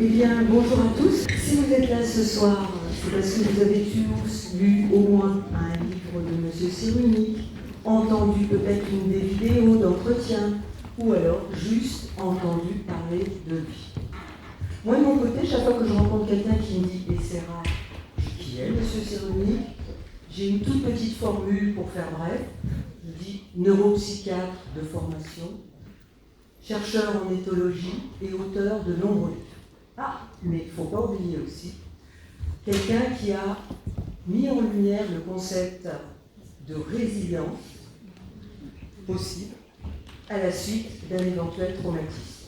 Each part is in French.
Eh bien, bonjour à tous. Si vous êtes là ce soir, c'est parce que vous avez tous lu au moins un livre de M. Cyrulnik, entendu peut-être une des vidéos d'entretien, ou alors juste entendu parler de lui. Moi, de mon côté, chaque fois que je rencontre quelqu'un qui me dit « Et c'est rare, qui est M. Cyrulnik ?» j'ai une toute petite formule pour faire bref. Je dis « neuropsychiatre de formation, chercheur en éthologie et auteur de nombreux livres. » Ah, mais il ne faut pas oublier aussi quelqu'un qui a mis en lumière le concept de résilience possible à la suite d'un éventuel traumatisme.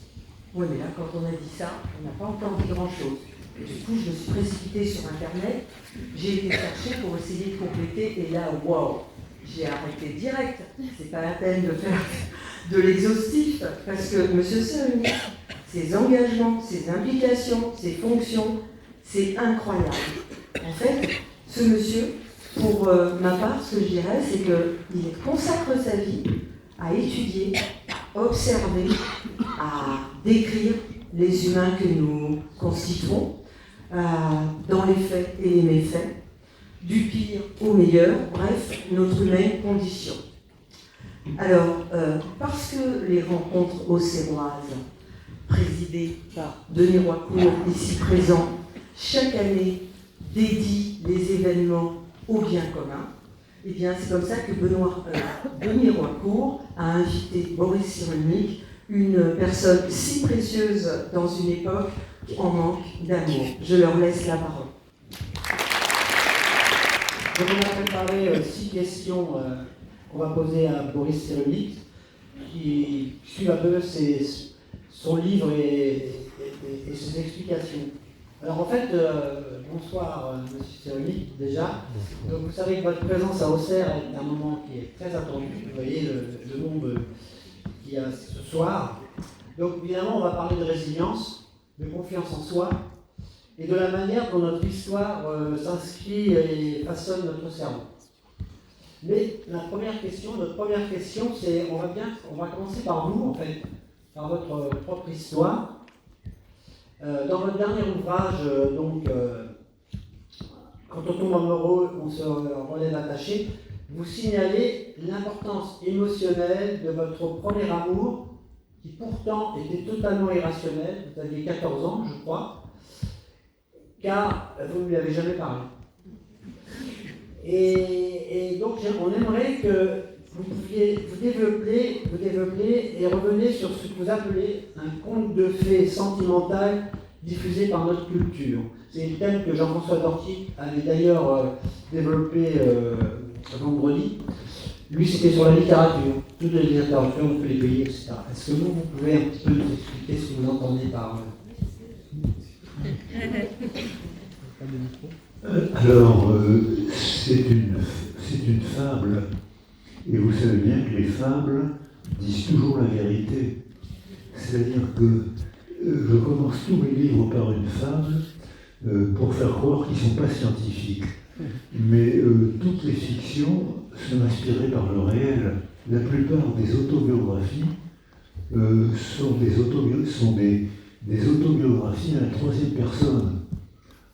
Oui, mais là, quand on a dit ça, on n'a pas encore dit grand-chose. Et du coup, je me suis précipitée sur Internet, j'ai été chercher pour essayer de compléter, et là, waouh, j'ai arrêté direct. C'est pas la peine de faire de l'exhaustif, parce que M. Cyrulnik, ses engagements, ses implications, ses fonctions, c'est incroyable. En fait, ce monsieur, pour ma part, ce que je dirais, c'est qu'il consacre sa vie à étudier, à observer, à décrire les humains que nous constituons, dans les faits et les méfaits, du pire au meilleur, bref, notre humaine condition. Alors, parce que les rencontres auxerroises, présidées par Denis Roicourt, ici présent, chaque année dédie les événements au bien commun, et bien c'est comme ça que Denis Roicourt a invité Boris Cyrulnik, une personne si précieuse dans une époque en manque d'amour. Je leur laisse la parole. Donc on a préparé 6 questions qu'on va poser à Boris Cyrulnik, qui suivent un peu son livre et ses explications. Alors en fait, bonsoir M. Cyrulnik déjà. Donc vous savez que votre présence à Auxerre est un moment qui est très attendu. Vous voyez le nombre qu'il y a ce soir. Donc évidemment on va parler de résilience, de confiance en soi, et de la manière dont notre histoire s'inscrit et façonne notre cerveau. Mais notre première question, c'est, on va commencer par vous, en fait, par votre propre histoire. Dans votre dernier ouvrage, Quand on tombe amoureux, on se relève attaché, vous signalez l'importance émotionnelle de votre premier amour, qui pourtant était totalement irrationnel. Vous aviez 14 ans, je crois, car vous ne lui avez jamais parlé. Et donc, on aimerait que vous pouviez vous développer et revenir sur ce que vous appelez un conte de fées sentimental diffusé par notre culture. C'est le thème que Jean-François Dorty avait d'ailleurs développé vendredi. Lui, c'était sur la littérature, toutes les littératures de tous les pays, etc. Est-ce que vous pouvez un petit peu nous expliquer ce que vous entendez par... Alors, c'est une fable, et vous savez bien que les fables disent toujours la vérité. C'est-à-dire que je commence tous mes livres par une fable pour faire croire qu'ils ne sont pas scientifiques. Mais toutes les fictions sont inspirées par le réel. La plupart des autobiographies sont des autobiographies à la troisième personne.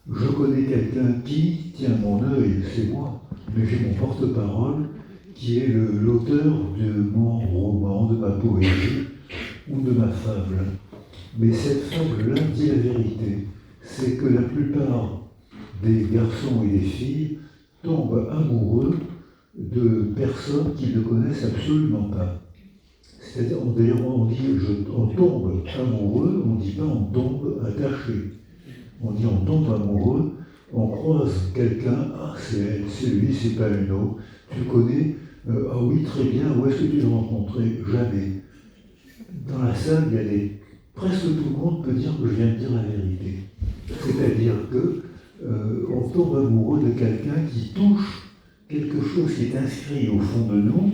Je connais quelqu'un qui tient mon œil, c'est moi, mais j'ai mon porte-parole qui est l'auteur de mon roman, de ma poésie ou de ma fable. Mais cette fable-là dit la vérité, c'est que la plupart des garçons et des filles tombent amoureux de personnes qu'ils ne connaissent absolument pas. C'est-à-dire, d'ailleurs, on dit on tombe amoureux, on ne dit pas on tombe attaché. On dit on tombe amoureux, on croise quelqu'un, ah c'est elle, c'est lui, c'est pas une autre. Tu connais, ah oui très bien, où est-ce que tu l'as rencontré? Jamais. Dans la salle, presque tout le monde peut dire que je viens de dire la vérité. C'est-à-dire que on tombe amoureux de quelqu'un qui touche quelque chose qui est inscrit au fond de nous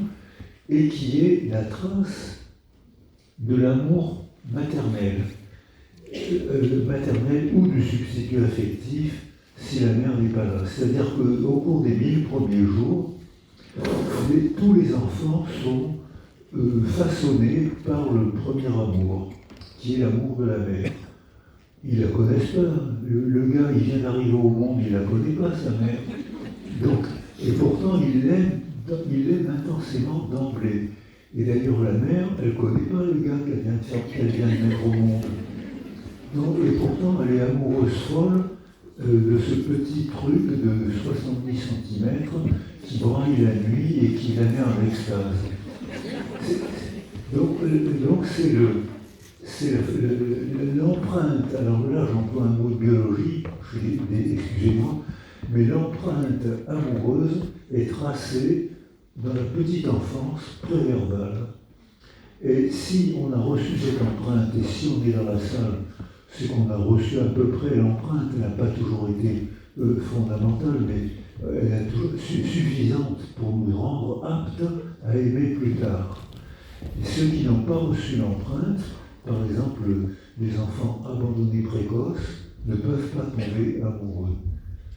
et qui est la trace de l'amour maternel. Maternel ou du substitut affectif si la mère n'est pas là. C'est-à-dire qu'au cours des 1000 premiers jours, tous les enfants sont façonnés par le premier amour, qui est l'amour de la mère. ils la connaissent pas. Le gars, il vient d'arriver au monde, il la connaît pas, sa mère. Donc, et pourtant, il l'aime intensément d'emblée. Et d'ailleurs, la mère, elle connaît pas le gars qu'elle vient de mettre au monde. Donc, et pourtant, elle est amoureuse folle de ce petit truc de 70 cm qui braille la nuit et qui la met en extase. Donc c'est l'empreinte, alors là j'emploie un mot de biologie, excusez-moi, mais l'empreinte amoureuse est tracée dans la petite enfance préverbale. Et si on a reçu cette empreinte, et si on est dans la salle, c'est qu'on a reçu à peu près l'empreinte, elle n'a pas toujours été fondamentale, mais elle est toujours suffisante pour nous rendre aptes à aimer plus tard. Et ceux qui n'ont pas reçu l'empreinte, par exemple les enfants abandonnés précoces, ne peuvent pas tomber amoureux.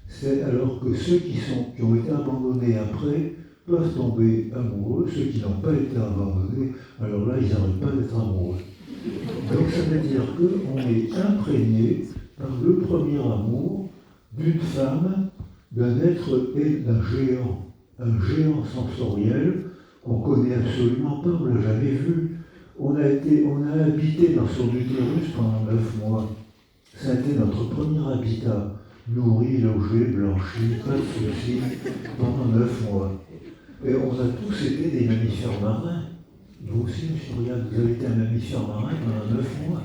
C'est alors que ceux qui ont été abandonnés après peuvent tomber amoureux, ceux qui n'ont pas été abandonnés, alors là ils n'arrêtent pas d'être amoureux. Donc ça veut dire qu'on est imprégné par le premier amour d'une femme, d'un être et d'un géant, un géant sensoriel qu'on ne connaît absolument pas, on ne l'a jamais vu. On a habité dans son utérus pendant 9 mois. Ça a été notre premier habitat, nourri, logé, blanchi, pas de soucis, pendant 9 mois. Et on a tous été des mammifères marins. Vous aussi, M. Riyad, vous avez été un mammifère marin pendant 9 mois.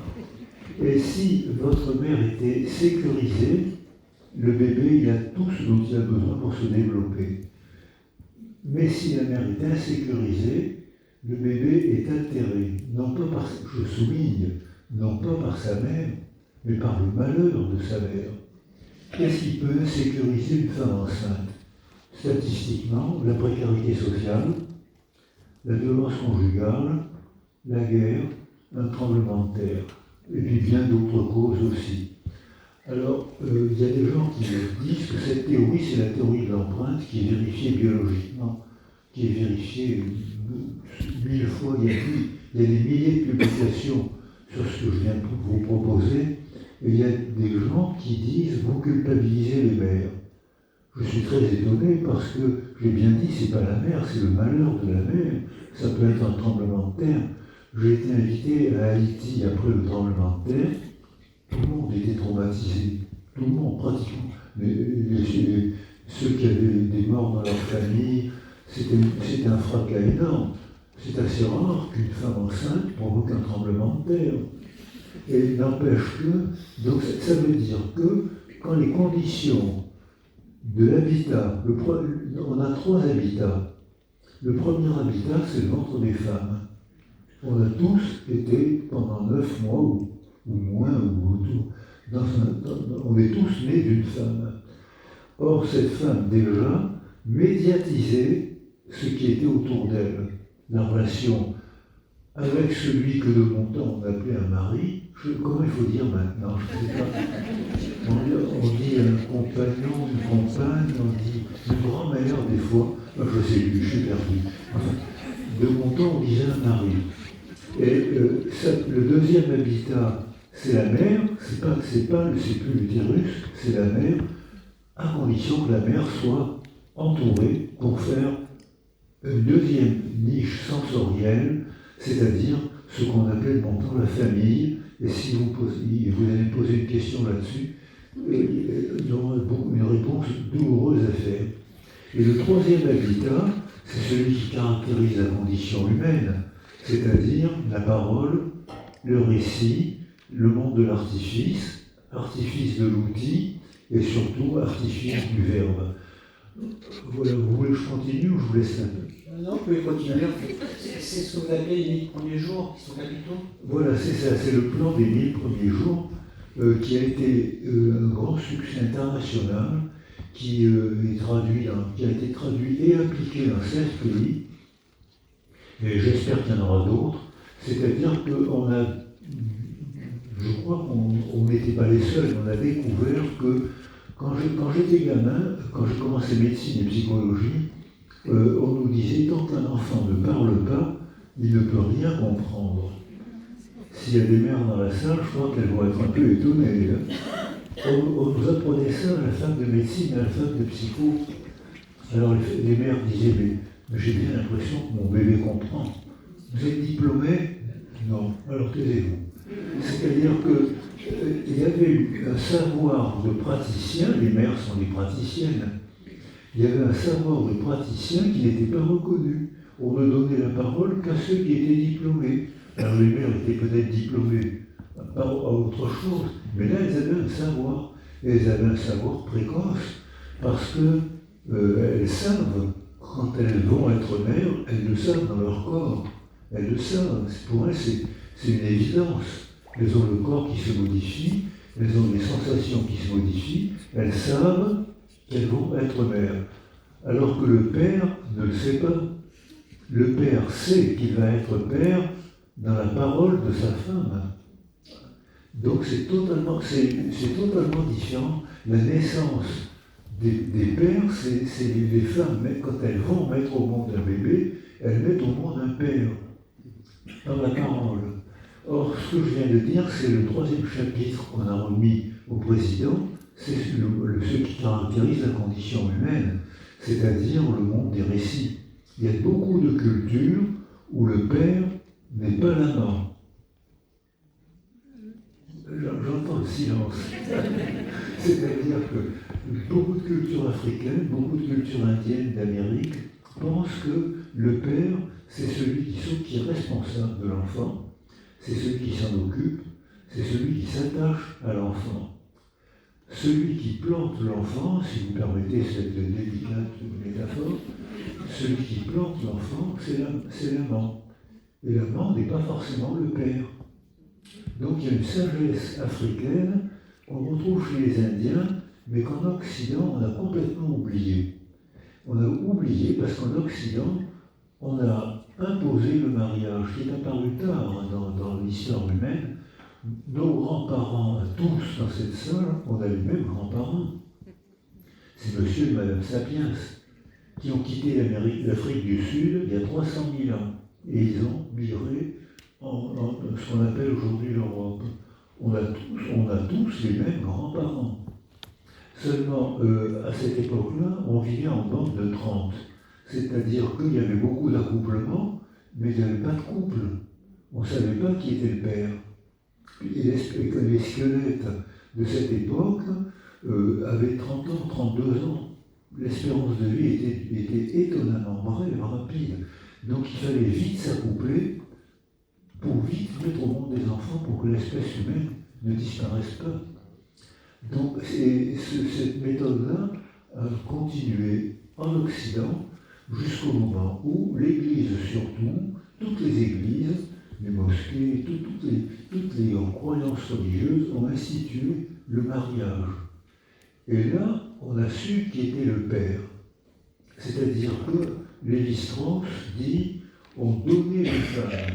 Et si votre mère était sécurisée, le bébé, il a tout ce dont il a besoin pour se développer. Mais si la mère est insécurisée, le bébé est altéré, non pas par, je souligne, non pas par sa mère, mais par le malheur de sa mère. Qu'est-ce qui peut insécuriser une femme enceinte? Statistiquement, la précarité sociale, la violence conjugale, la guerre, un tremblement de terre, et puis bien d'autres causes aussi. Alors, il y a des gens qui disent que cette théorie, c'est la théorie de l'empreinte qui est vérifiée biologiquement, qui est vérifiée 1000 fois. Il y a des milliers de publications sur ce que je viens de vous proposer, et il y a des gens qui disent « vous culpabilisez les mères ». Je suis très étonné parce que, j'ai bien dit, c'est pas la mère, c'est le malheur de la mère. Ça peut être un tremblement de terre. J'ai été invité à Haïti après le tremblement de terre. Tout le monde était traumatisé. Tout le monde, pratiquement. Ceux qui avaient des morts dans leur famille, c'était un fracas énorme. C'est assez rare qu'une femme enceinte provoque un tremblement de terre. Et n'empêche que, donc ça veut dire que quand les conditions de l'habitat, on a 3 habitats. Le premier habitat, c'est le ventre des femmes. On a tous été pendant 9 mois ou moins, ou autour. On est tous nés d'une femme. Or, cette femme déjà médiatisait ce qui était autour d'elle. La relation avec celui que de mon temps on appelait un mari. Comment il faut dire maintenant? Je ne sais pas. On dit un compagnon, une compagne, on dit une grand-mère des fois. Je sais plus, je suis perdu. Enfin, de mon temps, on disait un mari. Et le deuxième habitat, c'est la mère, c'est plus l'utérus, c'est la mère, à condition que la mère soit entourée pour faire une deuxième niche sensorielle, c'est-à-dire ce qu'on appelait de mon temps la famille. Et si vous allez me poser une question là-dessus, il y aura une réponse douloureuse à faire. Et le troisième habitat, c'est celui qui caractérise la condition humaine, c'est-à-dire la parole, le récit, le monde de l'artifice, artifice de l'outil, et surtout artifice du verbe. Voilà, vous voulez que je continue ou je vous laisse un peu? Non, vous pouvez continuer. C'est ce que vous appelez les 1000 premiers jours qui sont capitaux? Voilà, c'est ça, c'est le plan des 1000 premiers jours qui a été un grand succès international, qui a été traduit et appliqué dans 16 pays, et j'espère qu'il y en aura d'autres. C'est-à-dire qu'on a, je crois qu'on n'était pas les seuls, on a découvert que quand j'étais gamin, quand j'ai commencé médecine et psychologie, on nous disait tant qu'un enfant ne parle pas, il ne peut rien comprendre. s'il y a des mères dans la salle, je crois qu'elles vont être un peu étonnées. Hein. On nous apprenait ça à la fac de médecine, à la fac de psycho. Alors les mères disaient, mais j'ai bien l'impression que mon bébé comprend. Vous êtes diplômé? Non. Alors taisez-vous. C'est-à-dire qu'il y avait un savoir de praticien, les mères sont des praticiennes, il y avait un savoir de praticien qui n'était pas reconnu. On ne donnait la parole qu'à ceux qui étaient diplômés. Alors les mères étaient peut-être diplômées à autre chose, mais là elles avaient un savoir. Et elles avaient un savoir précoce, parce que elles savent, quand elles vont être mères, elles le savent dans leur corps. Elles le savent. Pour elles, c'est une évidence. Elles ont le corps qui se modifie, elles ont des sensations qui se modifient, elles savent qu'elles vont être mères. Alors que le père ne le sait pas. Le père sait qu'il va être père dans la parole de sa femme. Donc c'est totalement différent. La naissance des pères, c'est les femmes, quand elles vont mettre au monde un bébé, elles mettent au monde un père, par la parole. Or, ce que je viens de dire, c'est le 3e chapitre qu'on a remis au président, c'est ce qui caractérise la condition humaine, c'est-à-dire le monde des récits. Il y a beaucoup de cultures où le père n'est pas l'amant. J'entends le silence. C'est-à-dire que beaucoup de cultures africaines, beaucoup de cultures indiennes d'Amérique pensent que le père, c'est celui qui est responsable de l'enfant, c'est celui qui s'en occupe, c'est celui qui s'attache à l'enfant. Celui qui plante l'enfant, si vous permettez cette délicate métaphore, celui qui plante l'enfant, c'est l'amant. Et l'amant n'est pas forcément le père. Donc il y a une sagesse africaine qu'on retrouve chez les Indiens, mais qu'en Occident, on a complètement oublié. On a oublié parce qu'en Occident, on a imposé le mariage, qui est apparu tard dans l'histoire humaine. Nos grands-parents, tous dans cette salle, on a les mêmes grands-parents. C'est monsieur et madame Sapiens qui ont quitté l'Afrique du Sud il y a 300 000 ans. Et ils ont migré en ce qu'on appelle aujourd'hui l'Europe. On a tous les mêmes grands-parents. Seulement, à cette époque-là, on vivait en bande de 30. C'est-à-dire qu'il y avait beaucoup d'accouplements, mais il n'y avait pas de couple. On ne savait pas qui était le père. Et les squelettes de cette époque avaient 30 ans, 32 ans. L'espérance de vie était étonnamment brève, rapide. Donc il fallait vite s'accoupler pour vite mettre au monde des enfants pour que l'espèce humaine ne disparaisse pas. Donc cette méthode-là a continué en Occident jusqu'au moment où l'Église surtout, toutes les églises, les mosquées, toutes les croyances religieuses ont institué le mariage. Et là, on a su qui était le père. C'est-à-dire que Lévi-Strauss dit « on donnait les femmes ».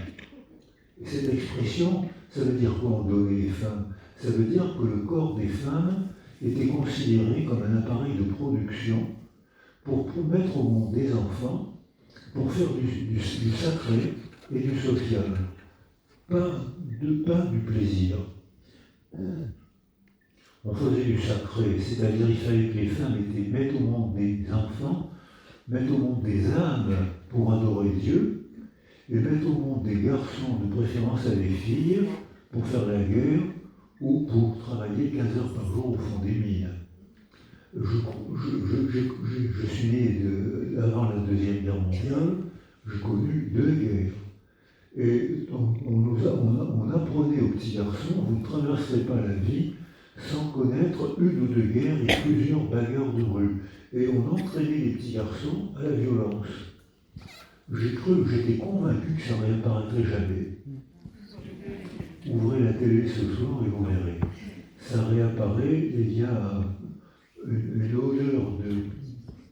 Et cette expression, ça veut dire quoi, on donnait les femmes? Ça veut dire que le corps des femmes était considéré comme un appareil de production pour mettre au monde des enfants, pour faire du sacré et du social. Pas du plaisir. On faisait du sacré, c'est-à-dire il fallait que les femmes mettent au monde des enfants, mettent au monde des âmes pour adorer Dieu, et mettre au monde des garçons, de préférence à des filles, pour faire la guerre ou pour travailler 15 heures par jour au fond des mines. Je suis né avant la Deuxième Guerre mondiale, j'ai connu 2 guerres. Et on apprenait aux petits garçons, vous ne traverserez pas la vie sans connaître 1 ou 2 guerres et plusieurs bagarres de rue. Et on entraînait les petits garçons à la violence. J'étais convaincu que ça ne réapparaîtrait jamais. Ouvrez la télé ce soir et vous verrez. Ça réapparaît et il y a une odeur de...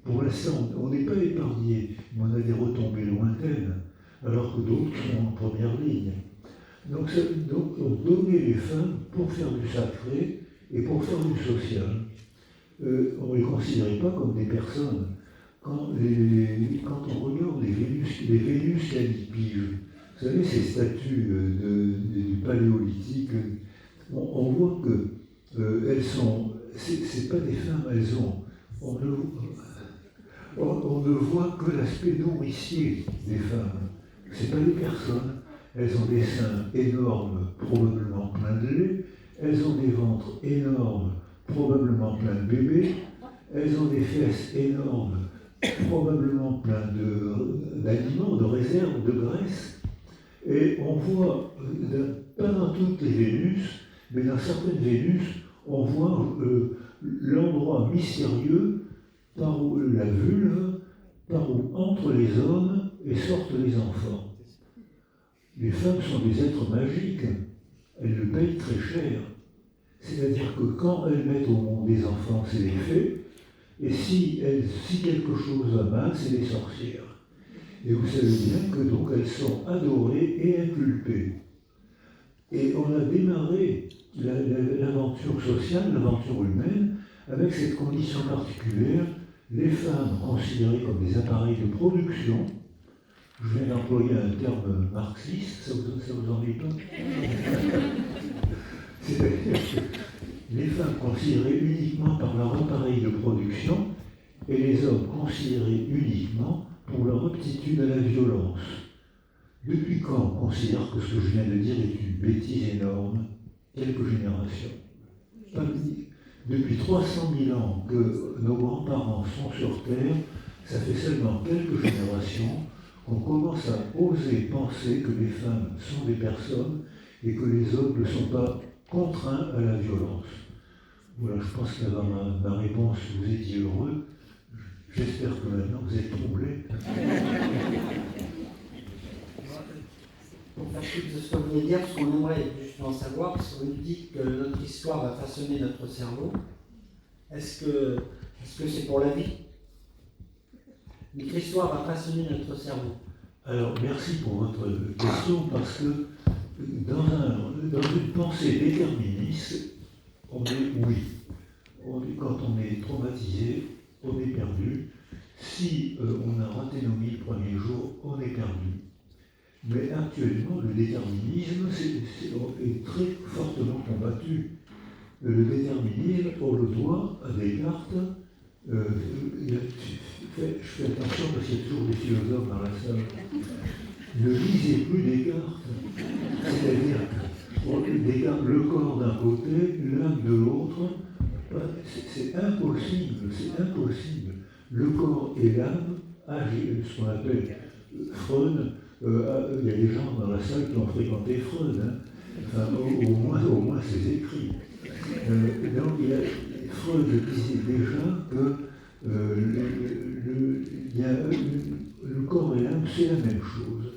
Pour l'instant, on n'est pas épargné, mais on a des retombées lointaines, alors que d'autres sont en première ligne. Donc on donnait les femmes pour faire du sacré et pour faire du social. On ne les considérait pas comme des personnes. Quand on regarde les Vénus Callipyge, Vous savez, ces statues du Paléolithique, on voit que elles sont, c'est pas des femmes, on ne voit que l'aspect nourricier des femmes. C'est pas des personnes. Elles ont des seins énormes, probablement pleins de lait. Elles ont des ventres énormes, probablement pleins de bébés. Elles ont des fesses énormes, probablement pleins d'aliments, de réserves, de graisse. Et on voit, pas dans toutes les Vénus, mais dans certaines Vénus, on voit l'endroit mystérieux par où la vulve, par où entrent les hommes et sortent les enfants. Les femmes sont des êtres magiques, elles le payent très cher. C'est-à-dire que quand elles mettent au monde des enfants, c'est des fées, et si quelque chose va mal, c'est des sorcières. Et vous savez bien que donc elles sont adorées et inculpées. Et on a démarré l'aventure sociale, l'aventure humaine, avec cette condition particulière, les femmes considérées comme des appareils de production. Je viens d'employer un terme marxiste, ça vous ennuie pas? C'est-à-dire que les femmes considérées uniquement par leur appareil de production et les hommes considérés uniquement pour leur aptitude à la violence. Depuis quand on considère que ce que je viens de dire est une bêtise énorme? Quelques générations. Depuis 300 000 ans que nos grands-parents sont sur Terre, ça fait seulement quelques générations qu'on commence à oser penser que les femmes sont des personnes et que les hommes ne sont pas contraints à la violence. Voilà, je pense qu'avant ma réponse, vous étiez heureux. J'espère que maintenant vous êtes troublés. Pour faire suite de ce que vous venez de dire, ce qu'on aimerait justement savoir, parce que vous nous dites que notre histoire va façonner notre cerveau, est-ce que c'est pour la vie? Notre histoire va façonner notre cerveau. Alors, merci pour votre question, parce que dans une pensée déterministe, on est oui. Quand on est traumatisé, on est perdu. Si on a raté nos 1000 premiers jours, on est perdu. Mais actuellement, le déterminisme est très fortement combattu. Le déterminisme, on le doit à Descartes. Je fais attention parce qu'il y a toujours des philosophes dans la salle. Ne lisez plus Descartes. C'est-à-dire Descartes, le corps d'un côté, l'âme de l'autre. C'est impossible, c'est impossible. Le corps et l'âme, ce qu'on appelle Freud, il y a des gens dans la salle qui ont fréquenté Freud, hein. Enfin, au moins ses écrits. Donc Freud disait déjà que le corps et l'âme, c'est la même chose.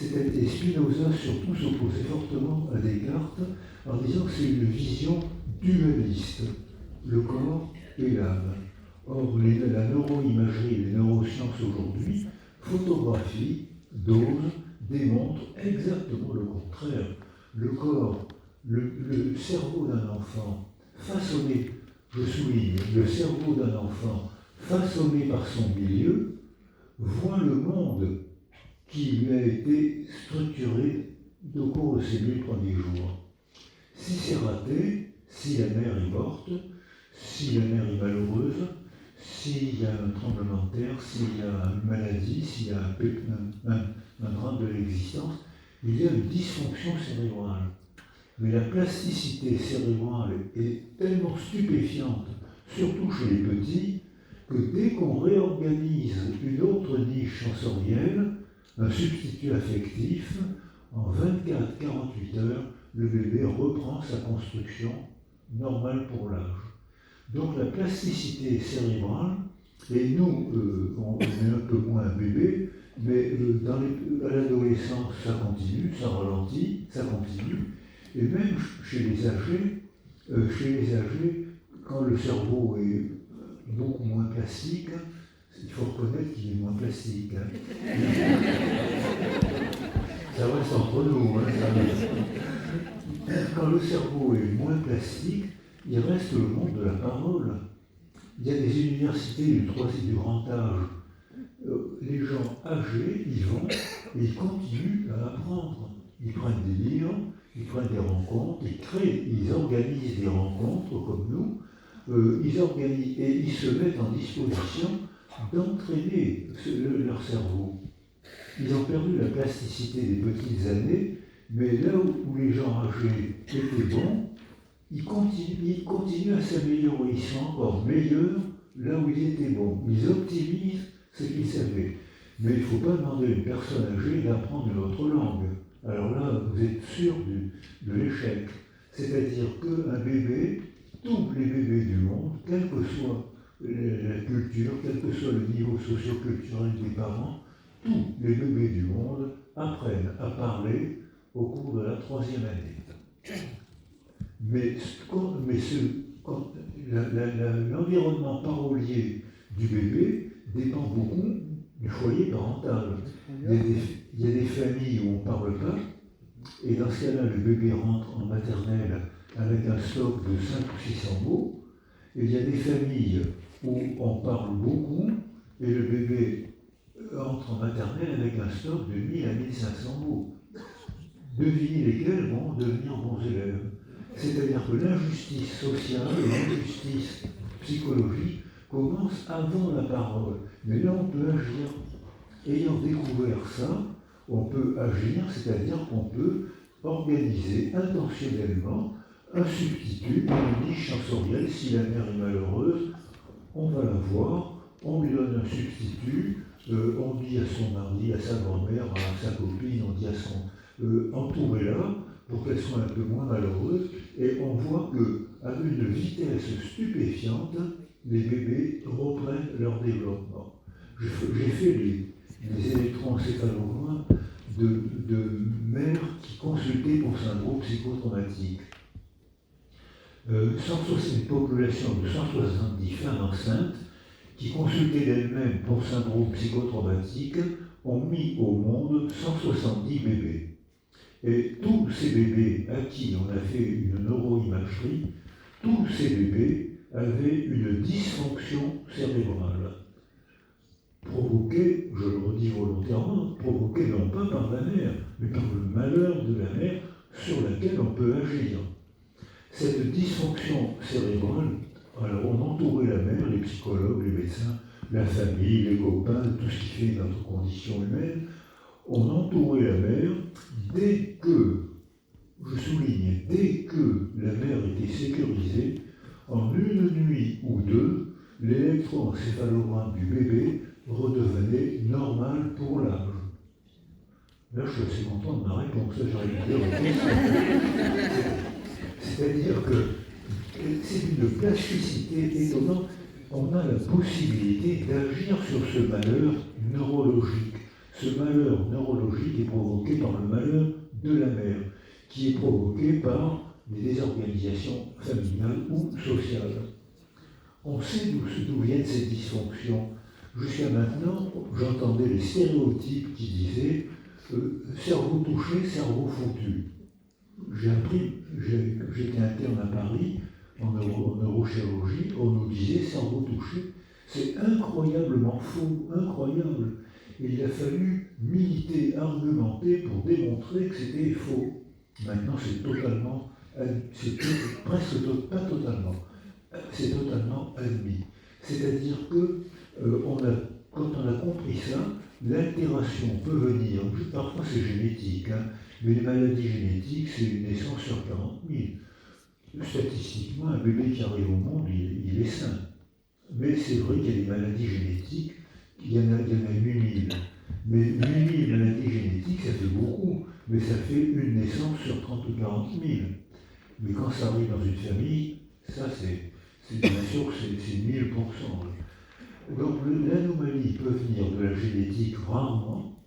Et Spinoza surtout s'opposait fortement à Descartes en disant que c'est une vision dualiste, le corps et l'âme. Or, la neuroimagerie et les neurosciences aujourd'hui photographient, dosent, démontrent exactement le contraire. Le corps, le cerveau d'un enfant façonné, je souligne, le cerveau d'un enfant façonné par son milieu, voit le monde qui lui a été structuré au cours de ses 1000 premiers jours. Si c'est raté, si la mère est morte, si la mère est malheureuse, s'il y a un tremblement de terre, s'il y a une maladie, s'il y a un drame de l'existence, il y a une dysfonction cérébrale. Mais la plasticité cérébrale est tellement stupéfiante, surtout chez les petits, que dès qu'on réorganise une autre niche sensorielle, un substitut affectif, en 24-48 heures, le bébé reprend sa construction normale pour l'âge. Donc la plasticité cérébrale, et nous, on est un peu moins bébé, mais à l'adolescence, ça continue, ça ralentit, ça continue. Et même chez les âgés, quand le cerveau est beaucoup moins plastique, il faut reconnaître qu'il est moins plastique. Hein. Ça reste entre nous. Hein, quand le cerveau est moins plastique, il reste le monde de la parole. Il y a des universités du grand âge. Les gens âgés y vont et ils continuent à apprendre. Ils prennent des livres, ils prennent des rencontres, ils organisent des rencontres comme nous, ils organisent et ils se mettent en disposition d'entraîner leur cerveau. Ils ont perdu la plasticité des petites années, mais là où les gens âgés étaient bons, ils continuent à s'améliorer, ils sont encore meilleurs là où ils étaient bons. Ils optimisent ce qu'ils savaient. Mais il ne faut pas demander à une personne âgée d'apprendre une autre langue. Alors là, vous êtes sûr de l'échec. C'est-à-dire qu'un bébé, tous les bébés du monde, quelle que soit la culture, quel que soit le niveau socio-culturel des parents, tous les bébés du monde apprennent à parler au cours de la 3e année. Mais l'environnement parolier du bébé dépend beaucoup du foyer parental. Il y a des familles où on ne parle pas, et dans ce cas-là, le bébé rentre en maternelle avec un stock de 500 ou 600 mots, et il y a des familles où on parle beaucoup, et le bébé entre en maternelle avec un stock de 1000 à 1500 mots. Devinez lesquels vont devenir bons élèves. C'est-à-dire que l'injustice sociale et l'injustice psychologique commencent avant la parole. Mais là, on peut agir. Ayant découvert ça, on peut agir, c'est-à-dire qu'on peut organiser intentionnellement un substitut, une niche sensorielle. Si la mère est malheureuse, on va la voir, on lui donne un substitut, on dit à son mari, à sa grand-mère, à sa copine, on dit à son entourez-la pour qu'elle soit un peu moins malheureuse, et on voit qu'à une vitesse stupéfiante, les bébés reprennent leur développement. J'ai fait les électroencéphalogrammes de mères qui consultaient pour syndrome psychotraumatique. Une population de 170 femmes enceintes qui consultaient d'elles-mêmes pour syndrome psychotraumatique ont mis au monde 170 bébés. Et tous ces bébés à qui on a fait une neuroimagerie, tous ces bébés avaient une dysfonction cérébrale, provoquée, je le redis volontairement, provoquée non pas par la mère, mais par le malheur de la mère sur laquelle on peut agir. Cette dysfonction cérébrale, alors on entourait la mère, les psychologues, les médecins, la famille, les copains, tout ce qui fait notre condition humaine, on entourait la mère dès que, je souligne, dès que la mère était sécurisée, en une nuit ou deux, l'électroencéphalogramme du bébé redevenait normal pour l'âge. Là, je suis assez content de ma réponse, j'arrive à dire. C'est-à-dire que c'est une plasticité étonnante. On a la possibilité d'agir sur ce malheur neurologique. Ce malheur neurologique est provoqué par le malheur de la mère, qui est provoqué par des désorganisations familiales ou sociales. On sait d'où viennent ces dysfonctions. Jusqu'à maintenant, j'entendais les stéréotypes qui disaient cerveau touché, cerveau foutu. J'étais interne à Paris, en neurochirurgie, on nous disait cerveau touché. C'est incroyablement faux, incroyable. Et il a fallu militer, argumenter pour démontrer que c'était faux. Maintenant, c'est totalement, pas totalement, c'est totalement admis. C'est-à-dire que quand on a compris ça, l'altération peut venir, parfois c'est génétique, mais les maladies génétiques, c'est une naissance sur 40 000. Statistiquement, un bébé qui arrive au monde, il est sain. Mais c'est vrai qu'il y a des maladies génétiques, il y en a 8 000. Mais 8 000 maladies génétiques, ça fait beaucoup, mais ça fait une naissance sur 30 ou 40 000. Mais quand ça arrive dans une famille, ça c'est bien sûr c'est 1000%. Donc l'anomalie peut venir de la génétique rarement,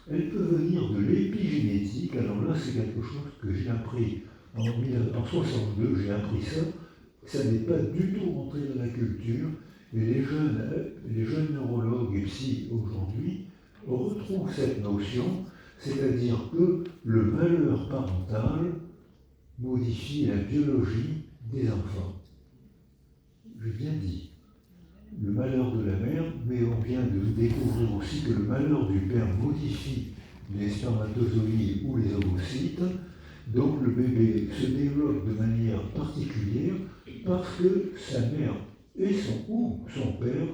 elle peut venir de l'épigénétique. Alors là, c'est quelque chose que j'ai appris en 1962, j'ai appris ça. Ça n'est pas du tout rentré dans la culture, et les jeunes neurologues et psy aujourd'hui retrouvent cette notion, c'est-à-dire que le malheur parental modifie la biologie des enfants. J'ai bien dit. Le malheur de la mère, mais on vient de découvrir aussi que le malheur du père modifie les spermatozoïdes ou les ovocytes. Donc le bébé se développe de manière particulière parce que sa mère et son père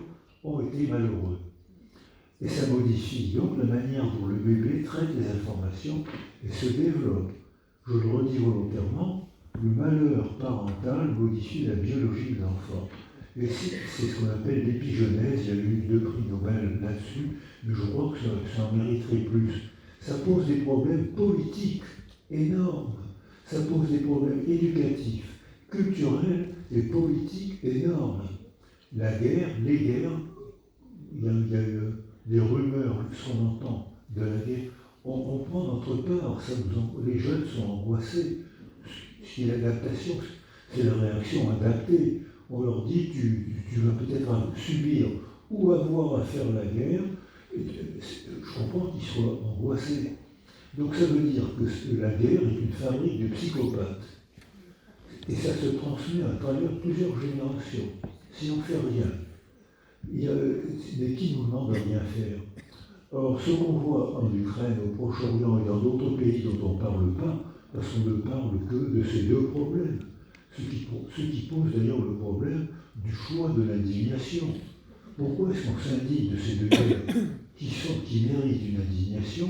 ont été malheureux. Et ça modifie donc la manière dont le bébé traite les informations et se développe. Je le redis volontairement, le malheur parental modifie la biologie de l'enfant. Et c'est ce qu'on appelle l'épigenèse. Il y a eu 2 prix Nobel là-dessus, mais je crois que ça en mériterait plus. Ça pose des problèmes politiques énormes. Ça pose des problèmes éducatifs, culturels et politiques énormes. La guerre, les guerres, il y a des rumeurs, ce qu'on entend de la guerre. On prend notre part, les jeunes sont angoissés. Si l'adaptation, c'est la réaction adaptée. On leur dit, tu vas peut-être subir ou avoir à faire la guerre. Je comprends qu'ils soient angoissés. Donc ça veut dire que la guerre est une fabrique de psychopathes. Et ça se transmet à travers plusieurs générations. Si on ne fait rien, mais qui nous demande de rien faire? Or, ce qu'on voit en Ukraine, au Proche-Orient et dans d'autres pays dont on ne parle pas, parce qu'on ne parle que de ces 2 problèmes. Ce qui pose d'ailleurs le problème du choix de l'indignation. Pourquoi est-ce qu'on s'indigne de ces 2 guerres qui méritent une indignation,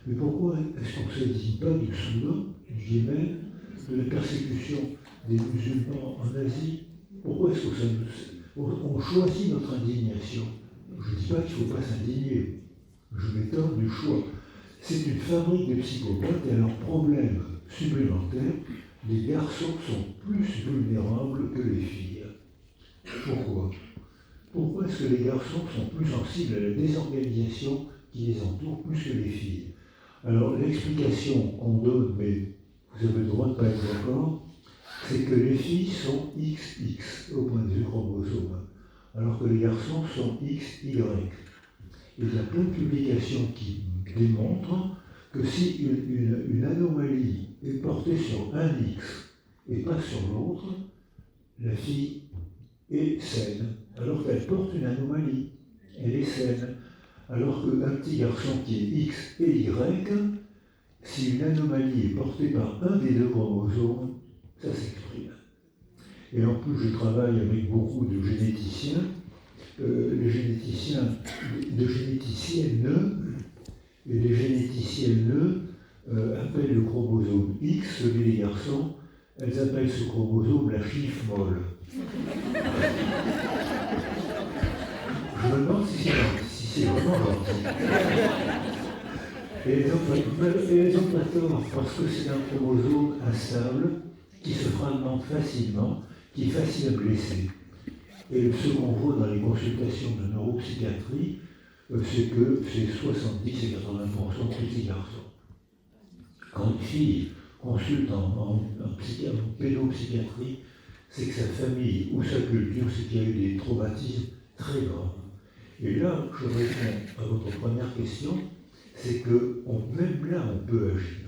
mais pourquoi est-ce qu'on ne s'indigne pas du Soudan, du Yémen, de la persécution des musulmans en Asie? Pourquoi est-ce qu'on choisit notre indignation? Je ne dis pas qu'il ne faut pas s'indigner. Je m'étonne du choix. C'est une fabrique de psychopathes et alors problème supplémentaire, les garçons sont plus vulnérables que les filles. Pourquoi? Pourquoi est-ce que les garçons sont plus sensibles à la désorganisation qui les entoure plus que les filles? Alors l'explication qu'on donne, mais vous avez le droit de ne pas être d'accord, c'est que les filles sont XX au point de vue chromosome, alors que les garçons sont XY. Et il y a plein de publications qui démontrent que si une anomalie est portée sur un X et pas sur l'autre, la fille est saine, alors qu'elle porte une anomalie. Elle est saine. Alors qu'un petit garçon qui est X et Y, si une anomalie est portée par un des 2 chromosomes, ça s'exprime. Et en plus, je travaille avec beaucoup de généticiens. Les généticiennes et les généticiennes appellent le chromosome X, celui des garçons, elles appellent ce chromosome la chiffre molle. Je me demande si c'est vraiment gentil. Et elles ont pas tort, parce que c'est un chromosome instable, qui se fragmente facilement, qui est facile à blesser. Et ce qu'on voit dans les consultations de neuropsychiatrie, c'est que c'est 70 et 80% de petits garçons. Quand une fille consulte en pédopsychiatrie, c'est que sa famille ou sa culture, c'est qu'il y a eu des traumatismes très graves. Et là, je réponds à votre première question, c'est que même là, on peut agir.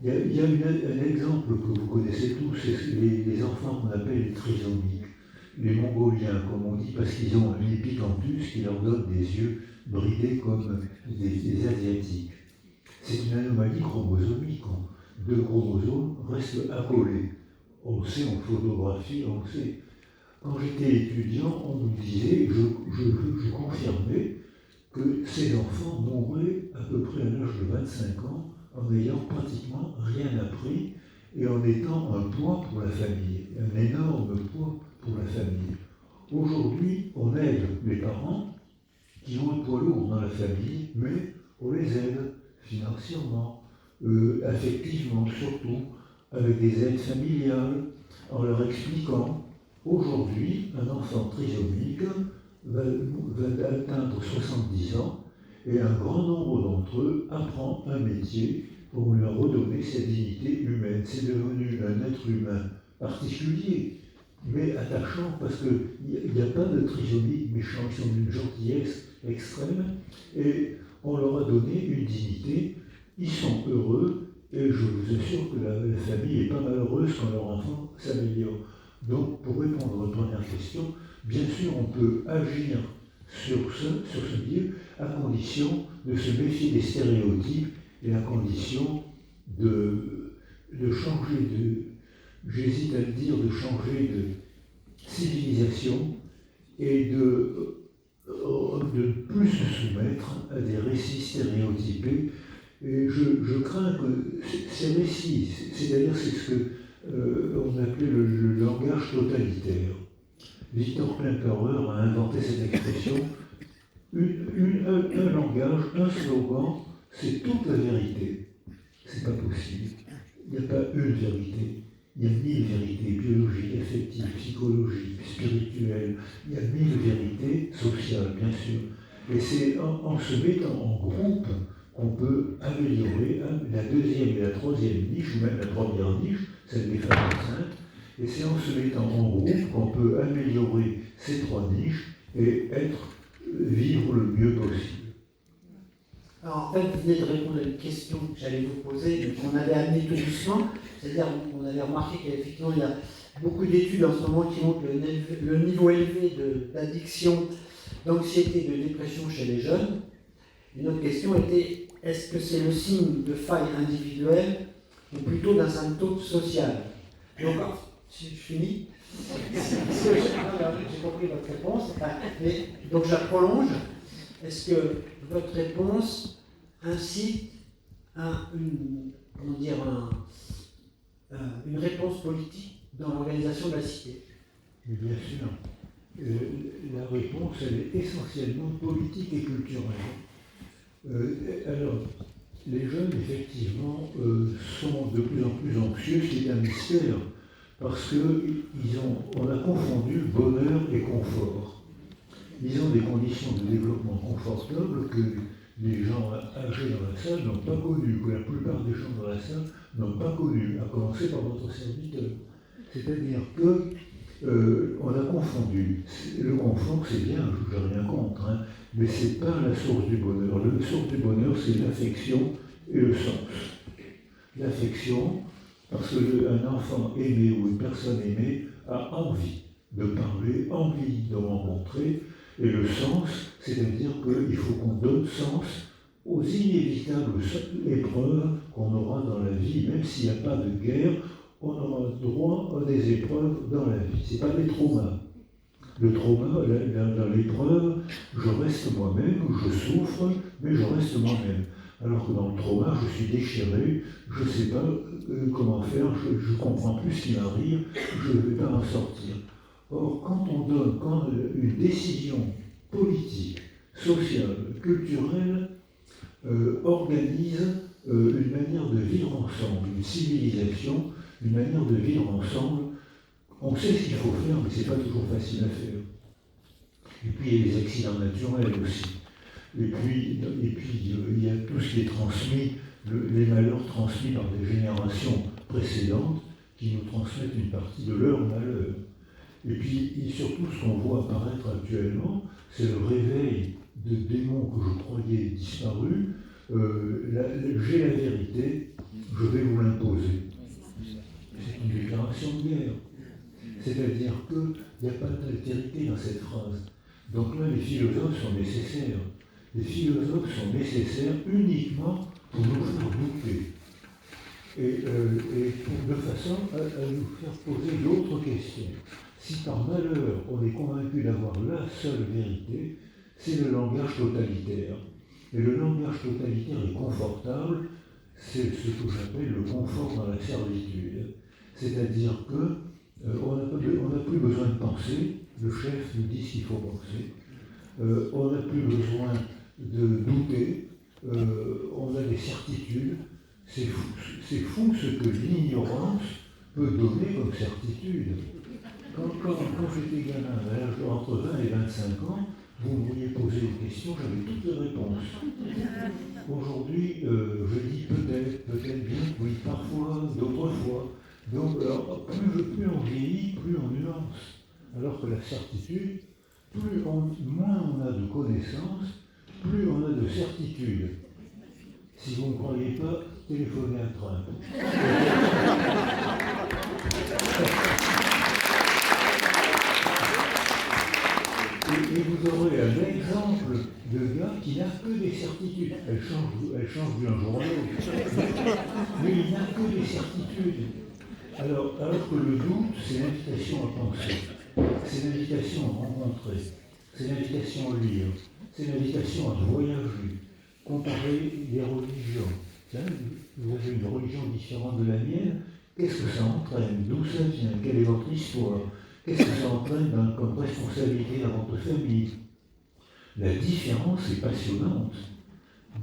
Il y a un exemple que vous connaissez tous, c'est les enfants qu'on appelle les trisomiques. Les Mongoliens, comme on dit, parce qu'ils ont un épicanthus qui leur donne des yeux bridés comme des Asiatiques. C'est une anomalie chromosomique. 2 chromosomes restent accolés. On le sait en photographie, on le sait. Quand j'étais étudiant, on nous disait, je confirmais, que ces enfants mourraient à peu près à l'âge de 25 ans en n'ayant pratiquement rien appris et en étant un poids pour la famille, un énorme poids pour la famille. Aujourd'hui, on aide les parents qui ont un poids lourd dans la famille, mais on les aide financièrement, affectivement surtout, avec des aides familiales, en leur expliquant. Aujourd'hui, un enfant trisomique va atteindre 70 ans et un grand nombre d'entre eux apprend un métier pour lui redonner sa dignité humaine. C'est devenu un être humain particulier, mais attachant, parce qu'il n'y a pas de trisomie méchants, ils sont d'une gentillesse extrême, et on leur a donné une dignité, ils sont heureux, et je vous assure que la famille n'est pas malheureuse quand leur enfant s'améliore. Donc, pour répondre à votre première question, bien sûr, on peut agir sur ce milieu à condition de se méfier des stéréotypes et à condition de changer j'hésite à le dire, de changer de civilisation et de plus se soumettre à des récits stéréotypés. Et je crains que ces récits, c'est-à-dire c'est ce qu'on appelait le langage totalitaire. Victor Klemperer a inventé cette expression. Un langage, un slogan, c'est toute la vérité. C'est pas possible. Il n'y a pas une vérité. Il y a 1000 vérités biologiques, affectives, psychologiques, spirituelles. Il y a 1000 vérités sociales, bien sûr. Et c'est en se mettant en groupe qu'on peut améliorer la deuxième et la troisième niche, ou même la première niche, celle des femmes enceintes. Et c'est en se mettant en groupe qu'on peut améliorer ces trois niches et vivre le mieux possible. Alors en fait, vous venez de répondre à une question que j'allais vous poser, mais qu'on avait amenée tout doucement. C'est-à-dire qu'on avait remarqué qu'effectivement, il y a beaucoup d'études en ce moment qui montrent le niveau élevé d'addiction, d'anxiété, de dépression chez les jeunes. Une autre question était, est-ce que c'est le signe de faille individuelle ou plutôt d'un symptôme social? Donc, si je finis, j'ai compris votre réponse, mais, donc je la prolonge. Est-ce que votre réponse incite à une réponse politique dans l'organisation de la cité? Mais bien sûr. La réponse, elle est essentiellement politique et culturelle. Alors, les jeunes, effectivement, sont de plus en plus anxieux, c'est un mystère, parce qu'on a confondu bonheur et confort. Ils ont des conditions de développement confortables que les gens âgés dans la salle n'ont pas connues, que la plupart des gens dans la salle n'ont pas connues, à commencer par votre serviteur. C'est-à-dire qu'on a confondu. Le confort, c'est bien, je n'ai rien contre, hein, mais ce n'est pas la source du bonheur. La source du bonheur, c'est l'affection et le sens. L'affection, parce qu'un enfant aimé ou une personne aimée a envie de parler, envie de rencontrer, et le sens, c'est-à-dire qu'il faut qu'on donne sens aux inévitables épreuves qu'on aura dans la vie. Même s'il n'y a pas de guerre, on aura droit à des épreuves dans la vie. Ce n'est pas des traumas. Le trauma, dans l'épreuve, je reste moi-même, je souffre, mais je reste moi-même. Alors que dans le trauma, je suis déchiré, je ne sais pas comment faire, je ne comprends plus ce qui m'arrive, je ne vais pas en sortir. Or, quand une décision politique, sociale, culturelle organise une manière de vivre ensemble, une civilisation, une manière de vivre ensemble, on sait ce qu'il faut faire, mais ce n'est pas toujours facile à faire. Et puis il y a les accidents naturels aussi. Et puis il y a tout ce qui est transmis, les malheurs transmis par des générations précédentes qui nous transmettent une partie de leur malheur. Et puis surtout ce qu'on voit apparaître actuellement, c'est le réveil de démons que je croyais disparus. J'ai la vérité, je vais vous l'imposer. C'est une déclaration de guerre. C'est-à-dire qu'il n'y a pas d'altérité dans cette phrase. Donc là, les philosophes sont nécessaires. Les philosophes sont nécessaires uniquement pour nous faire douter. Et de façon à nous faire poser d'autres questions. Si par malheur on est convaincu d'avoir la seule vérité, c'est le langage totalitaire. Et le langage totalitaire est confortable, c'est ce que j'appelle le confort dans la servitude. C'est-à-dire qu'on n'a plus besoin de penser, le chef nous dit ce qu'il faut penser, on n'a plus besoin de douter, on a des certitudes. C'est fou ce que l'ignorance peut donner comme certitude. Quand j'étais gamin, à l'âge entre 20 et 25 ans, vous m'auriez posé une question, j'avais toutes les réponses. Aujourd'hui, je dis peut-être bien, oui, parfois, d'autres fois. Donc, plus on vieillit, plus on nuance. Alors que la certitude, moins on a de connaissances, plus on a de certitude. Si vous ne croyez pas, téléphonez à Trump. Et vous vous aurez un exemple de gars qui n'a que des certitudes. Elle change d'un jour à l'autre. Mais il n'a que des certitudes. Alors que le doute, c'est l'invitation à penser, c'est l'invitation à rencontrer, c'est l'invitation à lire, c'est l'invitation à voyager, comparer les religions. Vous avez une religion différente de la mienne, qu'est-ce que ça entraîne? D'où ça vient? Quelle est votre histoire? Qu'est-ce que ça entraîne comme responsabilité dans votre famille? La différence est passionnante.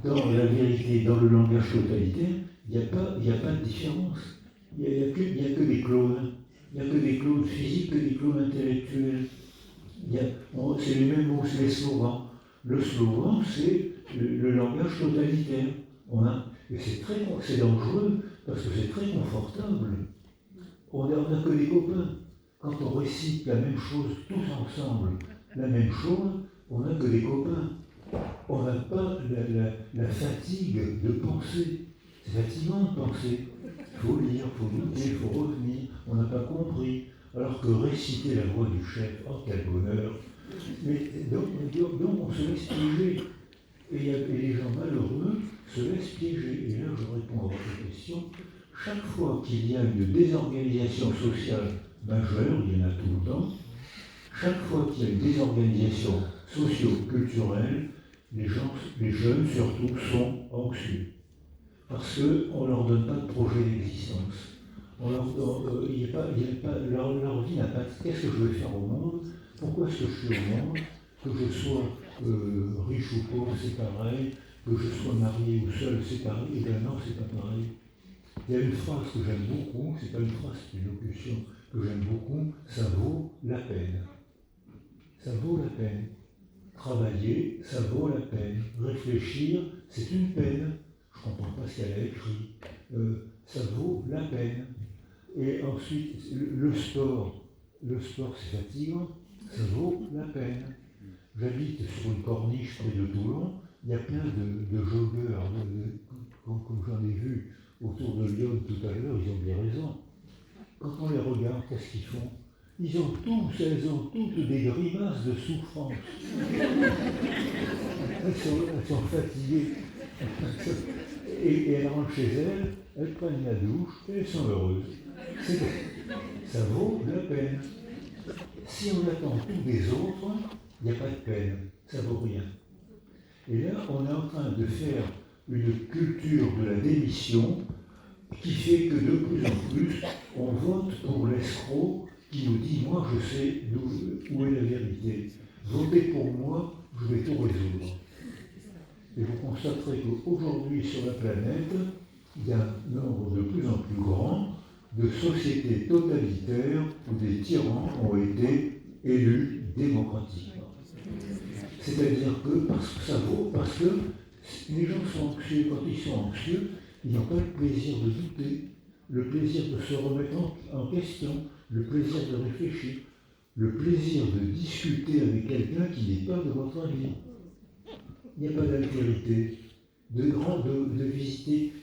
Dans la vérité, dans le langage totalitaire, il n'y a pas de différence. Il n'y a que des clones. Il n'y a que des clones physiques, que des clones intellectuels. C'est les mêmes mots, c'est les slogans. Le slogan, c'est le langage totalitaire. Et c'est dangereux parce que c'est très confortable. On n'a que des copains. Quand on récite la même chose tous ensemble, la même chose, on n'a que des copains. On n'a pas la fatigue de penser. C'est fatigant de penser. Il faut lire, il faut douter, il faut revenir. On n'a pas compris. Alors que réciter la voix du chef, oh quel bonheur. Mais donc on se laisse piéger. Et les gens malheureux se laissent piéger. Et là, je réponds à votre question. Chaque fois qu'il y a une désorganisation sociale majeure, il y en a tout le temps, chaque fois qu'il y a une désorganisation socio-culturelle, les jeunes surtout, sont anxieux. Parce qu'on ne leur donne pas de projet d'existence. Leur vie n'a pas de qu'est-ce que je vais faire au monde, pourquoi est-ce que je suis au monde, que je sois riche ou pauvre, c'est pareil, que je sois marié ou seul, c'est pareil. Et bien non, c'est pas pareil. Il y a une phrase que j'aime beaucoup, c'est pas une phrase, c'est une locution que j'aime beaucoup, ça vaut la peine. Ça vaut la peine. Travailler, ça vaut la peine. Réfléchir, c'est une peine. Je ne comprends pas ce qu'elle a écrit. Ça vaut la peine. Et ensuite, le sport c'est fatigant, ça vaut la peine. J'habite sur une corniche près de Toulon, il y a plein de joggeurs, comme j'en ai vu autour de Lyon tout à l'heure, ils ont bien raison. Quand on les regarde, qu'est-ce qu'ils font? Elles ont toutes des grimaces de souffrance. Elles sont fatiguées. Et elles rentrent chez elles prennent la douche et elles sont heureuses. Ça vaut la peine. Si on attend tout des autres, il n'y a pas de peine, ça vaut rien. Et là, on est en train de faire une culture de la démission qui fait que de plus en plus, on vote pour l'escroc qui nous dit « moi je sais où est la vérité, votez pour moi, je vais tout résoudre ». Et vous constaterez qu'aujourd'hui sur la planète, il y a un nombre de plus en plus grand de sociétés totalitaires où des tyrans ont été élus démocratiquement. C'est-à-dire que parce que les gens sont anxieux, quand ils sont anxieux, ils n'ont pas le plaisir de douter, le plaisir de se remettre en question, le plaisir de réfléchir, le plaisir de discuter avec quelqu'un qui n'est pas de votre avis. Il n'y a pas d'altérité, de visiter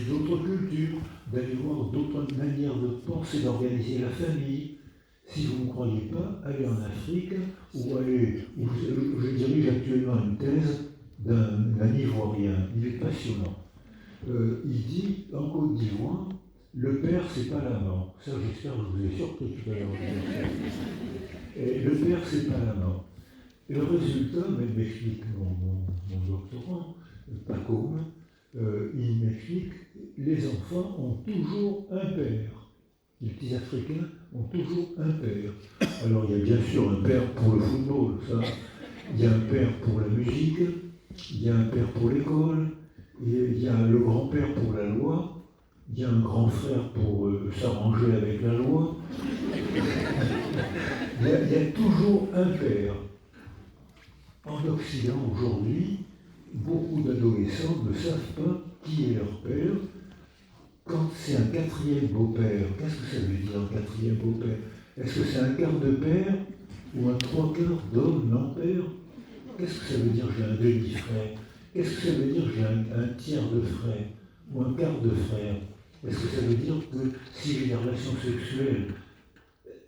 d'autres cultures, d'aller voir d'autres manières de penser, d'organiser la famille. Si vous ne croyez pas, allez en Afrique, je dirige actuellement une thèse d'un Ivoirien, il est passionnant. Il dit, en Côte d'Ivoire, le père, c'est pas l'amant. Ça, j'espère que je vous ai surpris tout à l'heure. Et le père, c'est pas l'amant. Et le résultat, m'explique mon doctorant, Pacôme, il m'explique, les enfants ont toujours un père. Les petits Africains ont toujours un père. Alors il y a bien sûr un père pour le football, ça. Il y a un père pour la musique, il y a un père pour l'école, il y a le grand-père pour la loi, il y a un grand frère pour s'arranger avec la loi. Il y a toujours un père. En Occident, aujourd'hui, beaucoup d'adolescents ne savent pas qui est leur père. Quand c'est un quatrième beau-père, qu'est-ce que ça veut dire un quatrième beau-père? Est-ce que c'est un quart de père ou un trois quarts d'homme non-père? Qu'est-ce que ça veut dire j'ai un demi-frère? Qu'est-ce que ça veut dire j'ai un tiers de frère ou un quart de frère? Est-ce que ça veut dire que si j'ai des relations sexuelles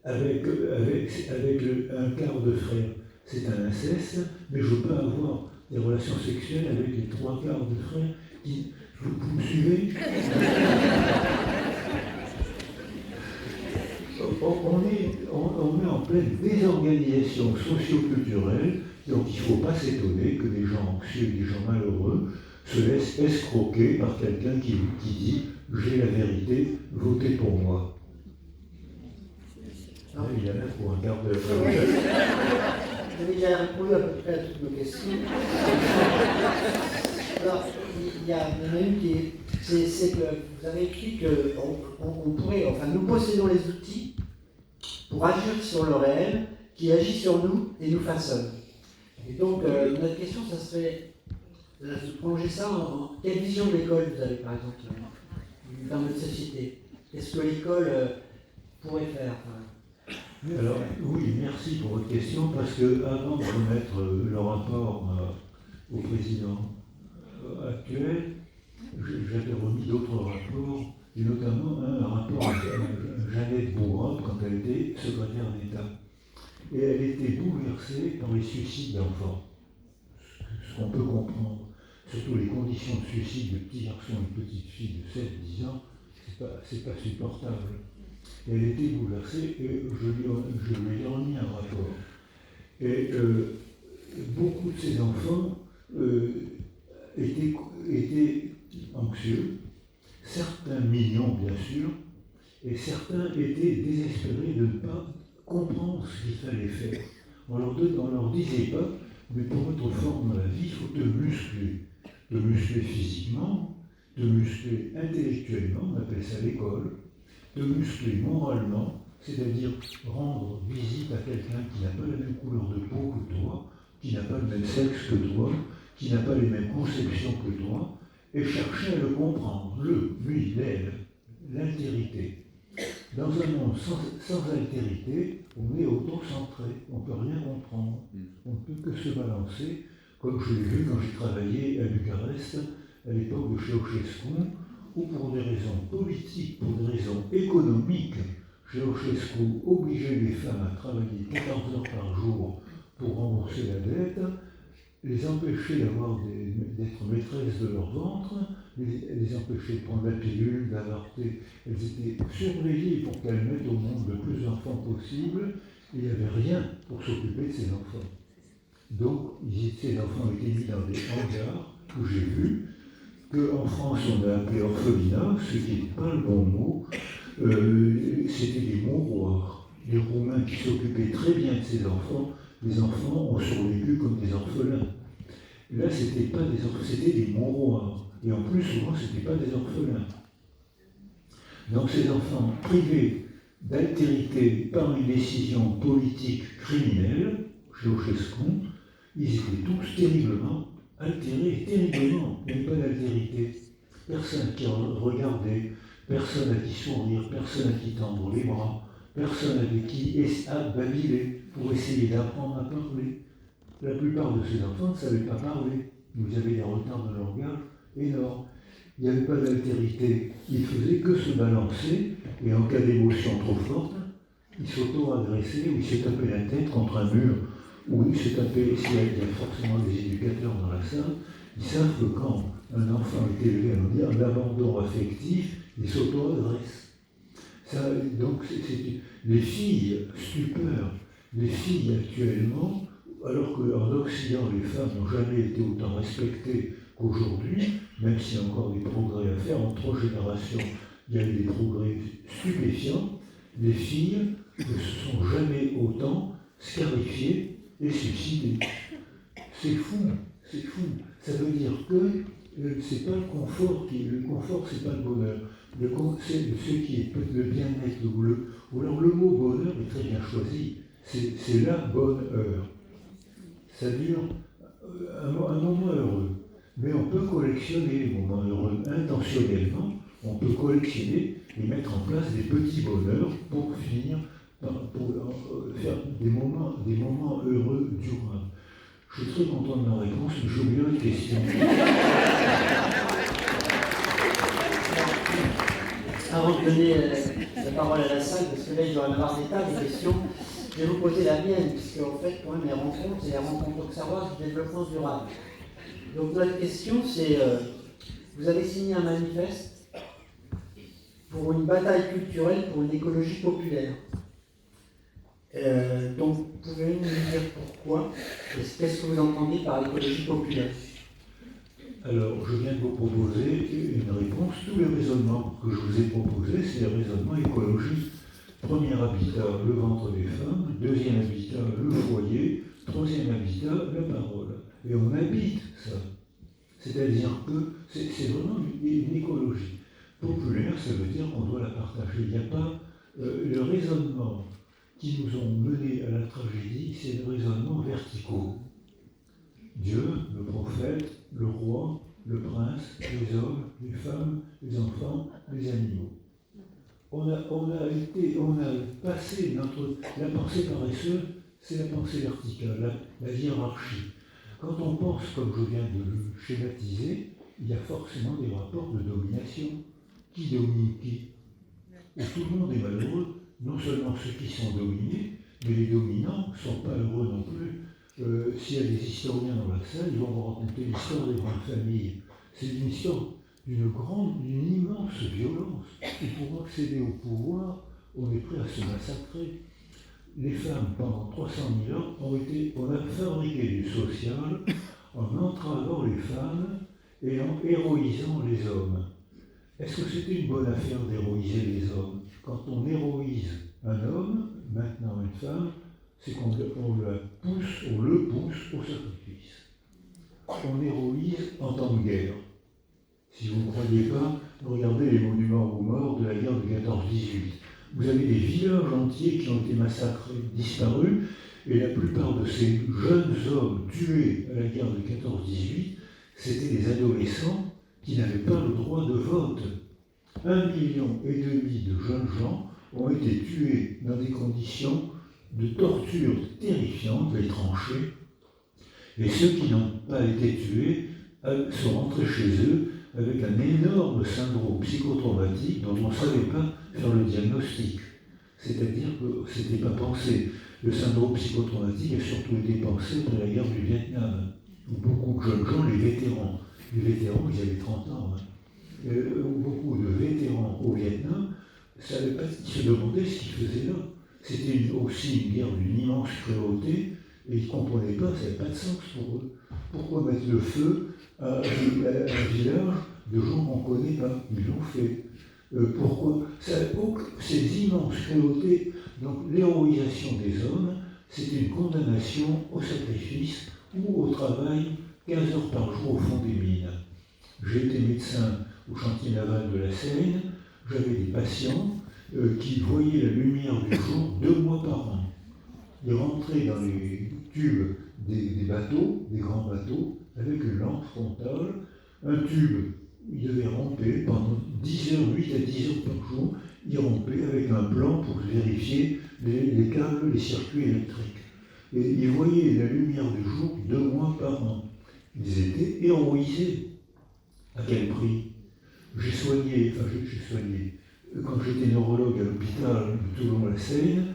avec un quart de frère, c'est un inceste, mais je peux avoir des relations sexuelles avec les 3/4 de frères qui... Vous me suivez? On est en pleine désorganisation socio-culturelle, donc il ne faut pas s'étonner que des gens anxieux, des gens malheureux se laissent escroquer par quelqu'un qui dit « j'ai la vérité, votez pour moi ». Ah, il y en a pour un quart d'heure. Vous avez déjà répondu à peu près à toutes nos questions. Alors, il y en a une qui est, c'est que vous avez écrit qu'on pourrait, enfin nous possédons les outils pour agir sur le réel, qui agit sur nous et nous façonne. Et donc, notre question, ça serait de plonger ça en quelle vision de l'école vous avez, par exemple, dans notre société? Qu'est-ce que l'école pourrait faire? Alors, oui, merci pour votre question, parce que avant de remettre le rapport au président actuel, j'avais remis d'autres rapports, et notamment un rapport à Jeannette Bourrat quand elle était secrétaire d'État. Et elle était bouleversée par les suicides d'enfants. Ce qu'on peut comprendre, surtout les conditions de suicide de petits garçons et de petites filles de 7-10 ans, c'est pas supportable. Et elle était bouleversée et je lui ai remis un rapport. Et beaucoup de ces enfants étaient anxieux, certains mignons bien sûr, et certains étaient désespérés de ne pas comprendre ce qu'il fallait faire. On leur disait pas, mais pour être fort dans la vie, il faut te muscler. Te muscler physiquement, te muscler intellectuellement, on appelle ça l'école, te muscler moralement, c'est-à-dire rendre visite à quelqu'un qui n'a pas la même couleur de peau que toi, qui n'a pas le même sexe que toi, qui n'a pas les mêmes conceptions que toi, et chercher à le comprendre, lui, l'elle, l'altérité. Dans un monde sans altérité, on est auto-centré, on ne peut rien comprendre, on ne peut que se balancer, comme je l'ai vu quand j'ai travaillé à Bucarest, à l'époque de Ceausescu, où pour des raisons politiques, pour des raisons économiques, Ceausescu obligeait les femmes à travailler 14 heures par jour pour rembourser la dette, les empêchait d'être maîtresses de leur ventre, les empêchait de prendre la pilule, d'avorter. Elles étaient surveillées pour qu'elles mettent au monde le plus d'enfants possible, et il n'y avait rien pour s'occuper de ces enfants. Donc, ces enfants étaient mis dans des hangars où j'ai vu qu'en France, on a appelé orphelinat, ce qui n'est pas le bon mot, c'était des mouroirs. Les Roumains qui s'occupaient très bien de ces enfants, les enfants ont survécu comme des orphelins. Là, c'était pas des orphelins, c'était des mouroirs. Et en plus, souvent, ce n'étaient pas des orphelins. Donc ces enfants privés d'altérité par une décision politique criminelle, Ceausescu, ils étaient tous terriblement altérés, terriblement. Il n'y avait pas d'altérité. Personne qui regardait, personne à qui sourire, personne à qui tendre les bras, personne avec qui babiler pour essayer d'apprendre à parler. La plupart de ces enfants ne savaient pas parler. Ils avaient des retards de langage énormes. Il n'y avait pas d'altérité. Ils faisaient que se balancer, et en cas d'émotion trop forte, ils s'auto-agressaient ou ils se tapaient la tête contre un mur, ou ils se tapaient, s'il y a forcément des éducateurs dans la salle, ils savent que quand un enfant est élevé à l'abandon affectif, il s'auto-agresse. Donc, les filles, stupeur, les filles actuellement, alors qu'en Occident, les femmes n'ont jamais été autant respectées qu'aujourd'hui, même s'il y a encore des progrès à faire, en 3 générations, il y a eu des progrès stupéfiants, les filles ne se sont jamais autant scarifiées et suicidées. C'est fou, c'est fou. Ça veut dire que c'est pas le confort c'est pas le bonheur. C'est ce qui est le bien-être ou alors le mot bonheur est très bien choisi. C'est la bonne heure. Ça dure un moment heureux. Mais on peut collectionner les moments heureux intentionnellement. On peut collectionner et mettre en place des petits bonheurs pour finir pour faire des moments heureux durables. Je suis très content de ma réponse, mais j'ai oublié une question. Avant de donner la parole à la salle, parce que là il doit y en avoir des tas de questions, je vais vous poser la mienne, puisque en fait, quand même, les rencontres, c'est la rencontre auxerroise du développement durable. Donc notre question, c'est, vous avez signé un manifeste pour une bataille culturelle pour une écologie populaire. Donc, pouvez-vous nous dire pourquoi? Qu'est-ce que vous entendez par l'écologie populaire? Alors, je viens de vous proposer une réponse. Tous les raisonnements que je vous ai proposés, c'est les raisonnements écologiques. Premier habitat, le ventre des femmes. Deuxième habitat, le foyer. Troisième habitat, la parole. Et on habite ça. C'est-à-dire que c'est vraiment une écologie populaire, ça veut dire qu'on doit la partager. Il n'y a pas le raisonnement qui nous ont menés à la tragédie, c'est le raisonnement verticaux. Dieu, le prophète, le roi, le prince, les hommes, les femmes, les enfants, les animaux. On a passé la pensée paresseuse, c'est la pensée verticale, la hiérarchie. Quand on pense, comme je viens de le schématiser, il y a forcément des rapports de domination. Qui domine qui? Et tout le monde est malheureux, non seulement ceux qui sont dominés, mais les dominants ne sont pas heureux non plus. S'il y a des historiens dans la salle, ils vont vous raconter l'histoire des grandes familles. C'est une histoire d'une immense violence. Et pour accéder au pouvoir, on est prêt à se massacrer. Les femmes, pendant 300 000 ans, on a fabriqué du social en entravant les femmes et en héroïsant les hommes. Est-ce que c'était une bonne affaire d'héroïser les hommes? Quand on héroïse un homme, maintenant une femme, c'est qu'on le pousse au sacrifice. On héroïse en temps de guerre. Si vous ne croyez pas, regardez les monuments aux morts de la guerre de 14-18. Vous avez des villages entiers qui ont été massacrés, disparus, et la plupart de ces jeunes hommes tués à la guerre de 14-18, c'était des adolescents qui n'avaient pas le droit de vote. 1,5 million de jeunes gens ont été tués dans des conditions de torture terrifiantes, les tranchées, et ceux qui n'ont pas été tués sont rentrés chez eux avec un énorme syndrome psychotraumatique dont on ne savait pas faire le diagnostic. C'est-à-dire que ce n'était pas pensé. Le syndrome psychotraumatique a surtout été pensé après la guerre du Vietnam, où beaucoup de jeunes gens, les vétérans, ils avaient 30 ans, beaucoup de vétérans au Vietnam, ils se demandaient ce qu'ils faisaient là. C'était aussi une guerre d'une immense cruauté, et ils ne comprenaient pas, ça n'avait pas de sens pour eux. Pourquoi mettre le feu à un village de gens qu'on ne connaît pas? Ils l'ont fait. Pourquoi ces immenses cruautés, donc l'héroïsation des hommes, c'était une condamnation au sacrifice ou au travail 15 heures par jour au fond des mines. J'ai été médecin au chantier naval de la Seine, j'avais des patients qui voyaient la lumière du jour 2 mois par an. Ils rentraient dans les tubes des bateaux, des grands bateaux, avec une lampe frontale, un tube, ils devaient ramper pendant 10 heures, 8 à 10 heures par jour, ils rampaient avec un plan pour vérifier les câbles, les circuits électriques. Et ils voyaient la lumière du jour 2 mois par an. Ils étaient héroïsés. À quel prix? J'ai soigné, quand j'étais neurologue à l'hôpital de Toulon-la-Seine,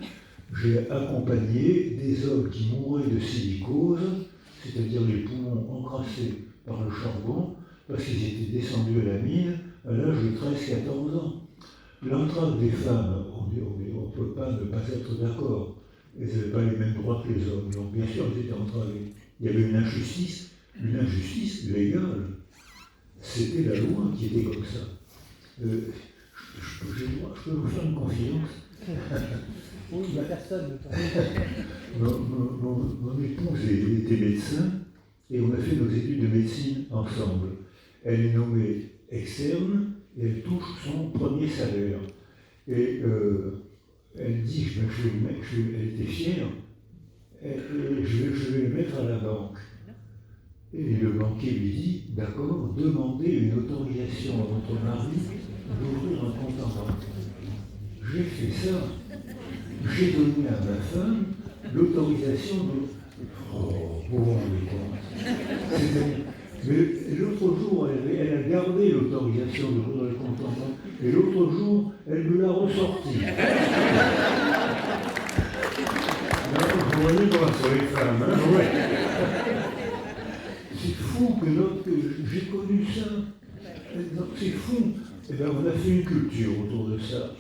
j'ai accompagné des hommes qui mouraient de silicose, c'est-à-dire les poumons encrassés par le charbon, parce qu'ils étaient descendus à la mine à l'âge de 13-14 ans. L'entrave des femmes, on ne peut pas ne pas être d'accord. Elles n'avaient pas les mêmes droits que les hommes, donc bien sûr elles étaient entravées. Il y avait une injustice légale. C'était la loi qui était comme ça. Je peux vous faire une confidence? Oui, il n'y a personne. Mon épouse était médecin et on a fait nos études de médecine ensemble. Elle est nommée externe et elle touche son premier salaire. Et elle dit, elle était fière, je vais le mettre à la banque. Et le banquier lui dit, d'accord, demandez une autorisation à votre mari d'ouvrir un compte en banque. J'ai fait ça. J'ai donné à ma femme l'autorisation de... Oh, vous vous rendez compte. Mais l'autre jour, elle a gardé l'autorisation d'ouvrir le compte en banque. Et l'autre jour, elle me l'a ressorti. voyez comment sont les femmes, hein, ouais. C'est fou que j'ai connu ça. C'est fou. Eh bien, on a fait une culture autour de ça.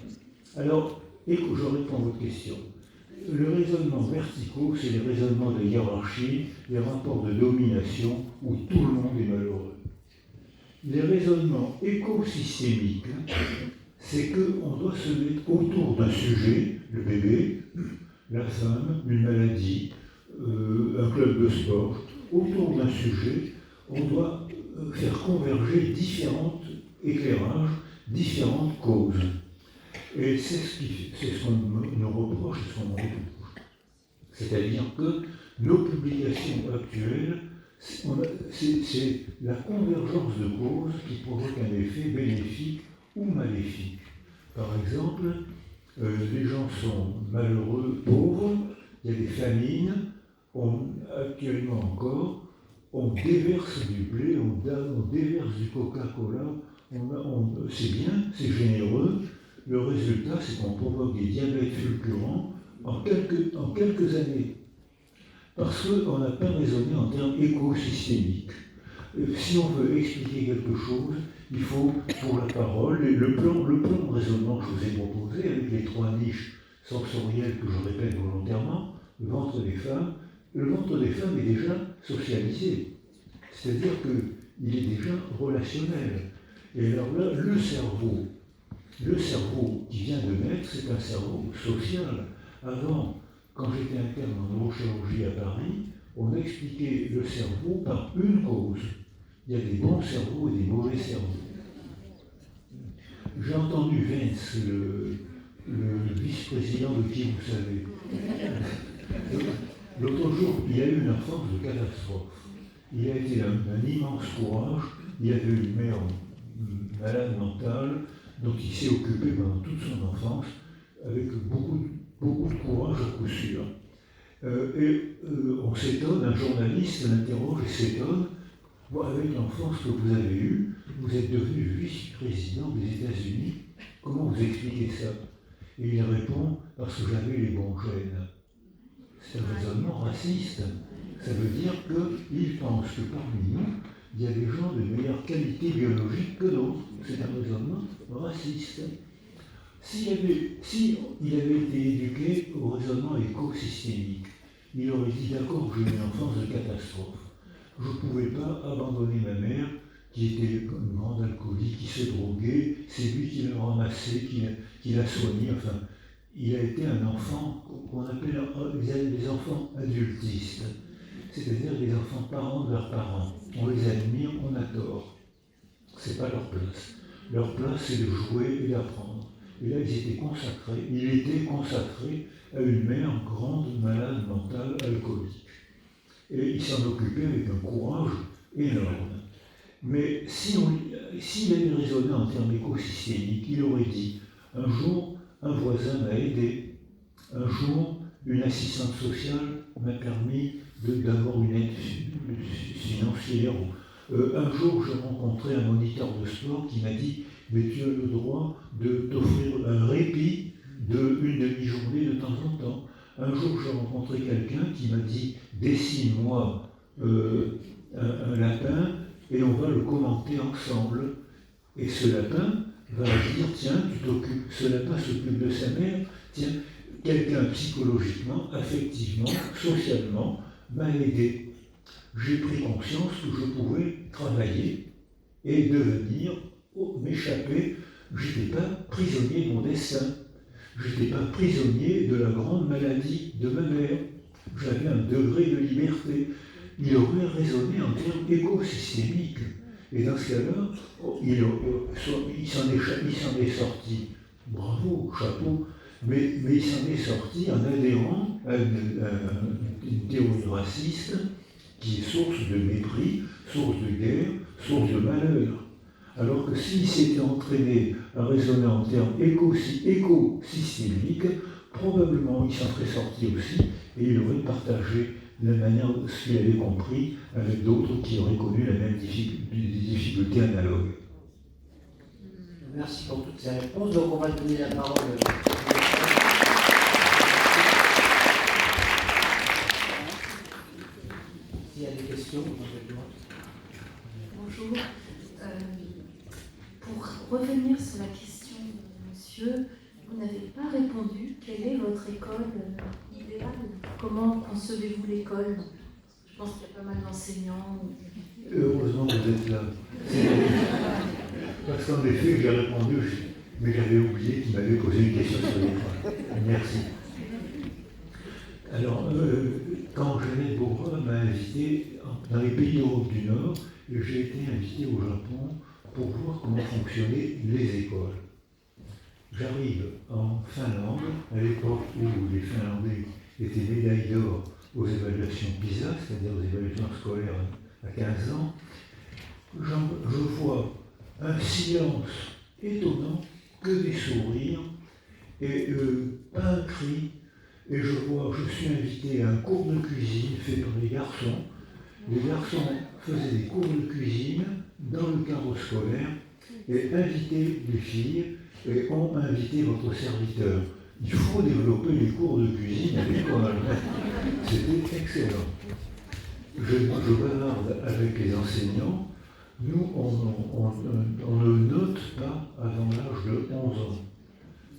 Alors, je réponds à votre question. Le raisonnement verticaux, c'est les raisonnements de hiérarchie, les rapports de domination où tout le monde est malheureux. Les raisonnements écosystémiques, c'est qu'on doit se mettre autour d'un sujet, le bébé, la femme, une maladie, un club de sport. Autour d'un sujet, on doit faire converger différents éclairages, différentes causes. Et c'est ce qu'on nous reproche, c'est ce qu'on nous reproche. C'est-à-dire que nos publications actuelles, c'est la convergence de causes qui provoque un effet bénéfique ou maléfique. Par exemple, les gens sont malheureux, pauvres, il y a des famines, actuellement encore, on déverse du blé, on déverse du Coca-Cola, c'est bien, c'est généreux. Le résultat, c'est qu'on provoque des diabètes fulgurants en quelques années. Parce qu'on n'a pas raisonné en termes écosystémiques. Si on veut expliquer quelque chose, il faut, pour la parole, le plan de raisonnement que je vous ai proposé, avec les 3 niches sensorielles que je répète volontairement, le ventre des femmes est déjà socialisé. C'est-à-dire qu'il est déjà relationnel. Et alors là, le cerveau qui vient de naître, c'est un cerveau social. Avant, quand j'étais interne en neurochirurgie à Paris, on expliquait le cerveau par une cause. Il y a des bons cerveaux et des mauvais cerveaux. J'ai entendu Vince, le vice-président de qui vous savez. L'autre jour, il a eu une enfance de catastrophe. Il a été un immense courage. Il avait une mère malade mentale, dont il s'est occupé pendant toute son enfance, avec beaucoup de courage à coup sûr. On s'étonne, un journaliste l'interroge et s'étonne, avec l'enfance que vous avez eue, vous êtes devenu vice-président des États-Unis, comment vous expliquez ça? Et il répond, parce que j'avais les bons gènes. C'est un raisonnement raciste. Ça veut dire qu'il pense que parmi nous, il y a des gens de meilleure qualité biologique que d'autres. C'est un raisonnement raciste. S'il avait été éduqué au raisonnement écosystémique, il aurait dit d'accord, j'ai eu une enfance de catastrophe. Je ne pouvais pas abandonner ma mère, qui était une grande alcoolique, qui se droguait, c'est lui qui l'a ramassé, qui l'a soigné. Enfin, il a été un enfant qu'on appelle des enfants adultistes, c'est-à-dire des enfants parents de leurs parents. On les admire, on a tort. C'est pas leur place. Leur place, c'est de jouer et d'apprendre. Et là, il était consacré à une mère grande, malade, mentale, alcoolique. Et il s'en occupait avec un courage énorme. Mais s'il avait raisonné en termes écosystémiques, il aurait dit, un jour, un voisin m'a aidé, un jour, une assistante sociale m'a permis d'avoir une aide financière. Un jour, j'ai rencontré un moniteur de sport qui m'a dit « Mais tu as le droit de t'offrir un répit d'une demi-journée de temps en temps. » Un jour, j'ai rencontré quelqu'un qui m'a dit « Dessine-moi un lapin et on va le commenter ensemble. » Et ce lapin va dire « Tiens, ce lapin s'occupe de sa mère, tiens, quelqu'un psychologiquement, affectivement, socialement m'a aidé. » J'ai pris conscience que je pouvais travailler et devenir, m'échapper. Je n'étais pas prisonnier de mon destin. Je n'étais pas prisonnier de la grande maladie de ma mère. J'avais un degré de liberté. Il aurait raisonné en termes écosystémiques. Et dans ce cas-là, il s'en est sorti. Bravo, chapeau. Mais il s'en est sorti en adhérant à une théorie raciste qui est source de mépris, source de guerre, source de malheur. Alors que s'il s'était entraîné à raisonner en termes écosystémiques, probablement il s'en serait sorti aussi et il aurait partagé la manière de ce qu'il avait compris avec d'autres qui auraient connu la même difficulté analogue. Merci pour toutes ces réponses. Donc on va donner la parole. s'il y a des questions, Bonjour. Pour revenir sur la question de monsieur, vous n'avez pas répondu. Quelle est votre école idéale? Comment concevez-vous l'école? Je pense qu'il y a pas mal d'enseignants. Heureusement que vous êtes là. Parce qu'en effet, j'ai répondu, mais j'avais oublié qu'il m'avait posé une question sur l'école. Merci. Alors, quand Jeannette Bourgoin m'a invité dans les pays d'Europe du Nord, j'ai été invité au Japon pour voir comment fonctionnaient les écoles. J'arrive en Finlande, à l'époque où les Finlandais étaient médailles d'or aux évaluations PISA, c'est-à-dire aux évaluations scolaires à 15 ans. Je vois un silence étonnant, que des sourires, et pas un cri. Et je suis invité à un cours de cuisine fait par les garçons. Les garçons faisaient des cours de cuisine dans le cadre scolaire et invitaient les filles et ont invité votre serviteur. Il faut développer les cours de cuisine à l'école. C'était excellent. Je bavarde avec les enseignants. Nous, on ne note pas avant l'âge de 11 ans.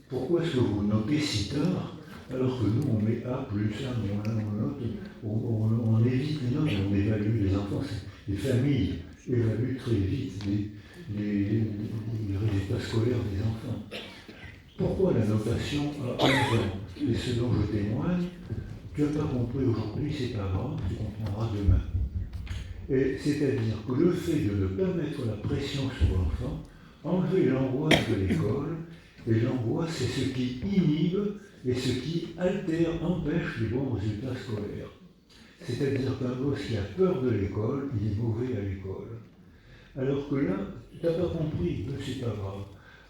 Pourquoi est-ce que vous notez si tard alors que nous, on met A+, on évite les notes, on évalue les enfants. Les familles évaluent très vite les résultats scolaires des enfants. Pourquoi la notation à 11 ans? Et ce dont je témoigne, tu n'as pas compris aujourd'hui, c'est pas grave, tu comprendras demain. Et c'est-à-dire que le fait de ne pas mettre la pression sur l'enfant, enlever l'angoisse de l'école, et l'angoisse, c'est ce qui inhibe et ce qui altère, empêche les bons résultats scolaires. C'est-à-dire qu'un gosse qui a peur de l'école, il est mauvais à l'école. Alors que là, tu n'as pas compris, mais c'est pas grave.